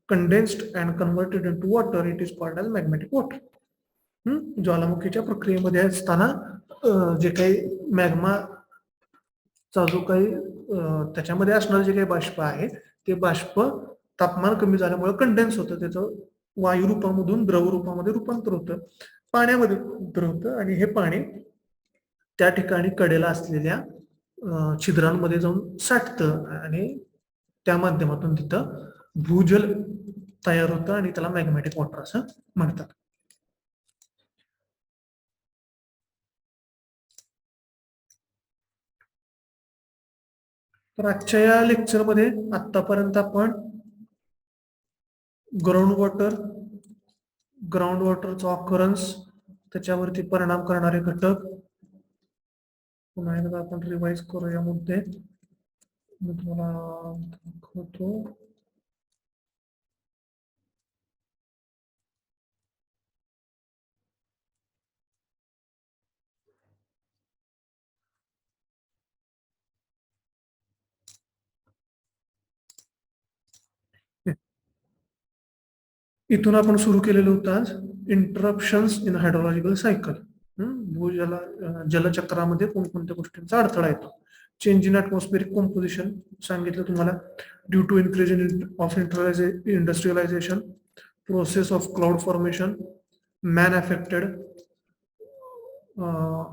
condensed and converted into water. It is called as magmatic water. ज्वालामुखीच्या प्रक्रियेमध्ये असताना जे काही मॅग्माचा जो काही त्याच्यामध्ये असणारे जे काही बाष्प आहे ते बाष्प तापमान कमी झाल्यामुळे कंडेन्स होतं, त्याचं वायू रूपामधून द्रव रूपामध्ये रूपांतर होतं, पाण्यामध्ये रूपांतर होतं आणि हे पाणी त्या ठिकाणी कडेला असलेल्या छिद्रांमध्ये जाऊन साठतं आणि त्या माध्यमातून तिथं भूजल तयार होतं आणि त्याला मॅग्मॅटिक वॉटर असं म्हणतात. तर आजच्या या लेक्चरमध्ये आतापर्यंत आपण ग्राउंड वॉटरचा ऑकरन्स, त्याच्यावरती परिणाम करणारे घटक पुन्हा एकदा आपण रिवाइज करूया मुद्दे. मी तुम्हाला दाखवतो. इथून आपण सुरू केलेलं होतं आज इंटरप्शन्स इन हायड्रोलॉजिकल सायकल. जलचक्रामध्ये कोणकोणत्या गोष्टींचा अडथळा येतो. चेंज इन ॲटमॉस्फेरिक कॉम्पोजिशन सांगितलं तुम्हाला, due to increase of industrialization, process of cloud formation, man affected,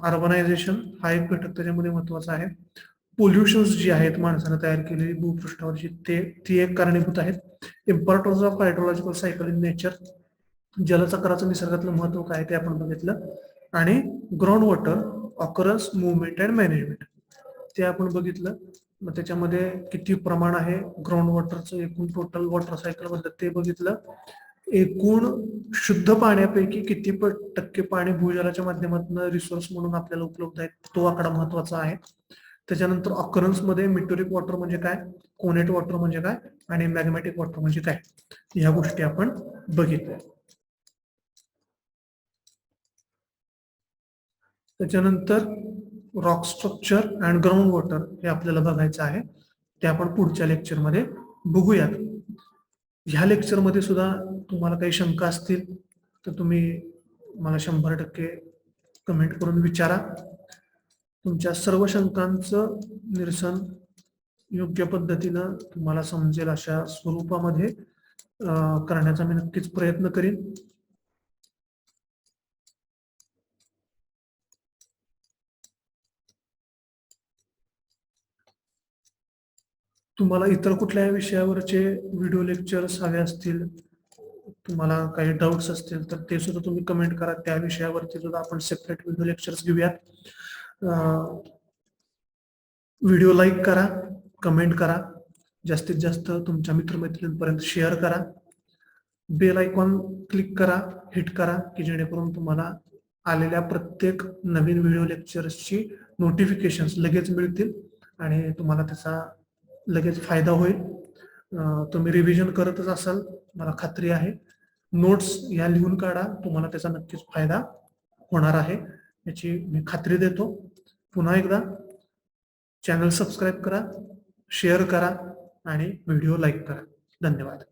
urbanization हा एक घटक त्याच्यामध्ये महत्वाचा आहे. पोल्युशन्स जी आहेत माणसानं तयार केलेली भूपृष्ठावरची ती एक कारणीभूत आहेत. Importance of hydrological cycle in nature, जलचक्राचं निसर्गातलं महत्व काय ते आपण बघितलं. आणि ground water occurrence, movement and management ते आपण बघितलं. मग त्याच्यामध्ये किती प्रमाण आहे ग्राउंड वॉटरचं एकूण टोटल वॉटर सायकल मधलं ते बघितलं. एकूण शुद्ध पाण्यापैकी किती टक्के पाणी भूजलाच्या माध्यमातून रिसोर्स म्हणून आपल्याला उपलब्ध आहे तो आकडा महत्वाचा आहे. त्याच्यानंतर ऑकरन्स मध्ये मिटोरिक वॉटर म्हणजे काय, कोनेट वॉटर म्हणजे काय आणि मॅग्मॅटिक वॉटर म्हणजे काय, ह्या गोष्टी आपण बघितल्या. त्याच्यानंतर rock structure and ground water हे आपल्याला बघायचं आहे, ते आपण पुढच्या लेक्चरमध्ये बघूयात. ह्या लेक्चरमध्ये सुद्धा तुम्हाला काही शंका असतील तर तुम्ही मला 100% कमेंट करून विचारा. तुमच्या सर्व शंकांचं निरसन योग्य पद्धतीनं तुम्हाला समजेल अशा स्वरूपामध्ये करण्याचा मी नक्कीच प्रयत्न करीन. तुम्हाला इतर कुठल्याही विषयावरचे व्हिडिओ लेक्चर्स हवे असतील, तुम्हाला काही डाऊट्स असतील तर ते सुद्धा तुम्ही कमेंट करा. त्या विषयावरती सुद्धा आपण सेपरेट व्हिडिओ लेक्चर्स घेऊयात. व्हिडिओ लाईक करा, कमेंट करा, जास्तीत जास्त तुमच्या मित्रमैत्रिणींपर्यंत शेअर करा. बेल आयकॉन क्लिक करा, हिट करा की जेणेकरून तुम्हाला आलेल्या प्रत्येक नवीन व्हिडिओ लेक्चर्सची नोटिफिकेशन्स लगेच मिळतील आणि तुम्हाला त्याचा लगेच फायदा होईल. तुम्ही रिव्हिजन करतच असाल मला खात्री आहे. नोट्स या लिहून काढा, तुम्हाला त्याचा नक्कीच फायदा होणार आहे याची मी खात्री देतो. पुन्हा एकदा चॅनल सबस्क्राईब करा, शेअर करा आणि व्हिडिओ लाईक करा. धन्यवाद.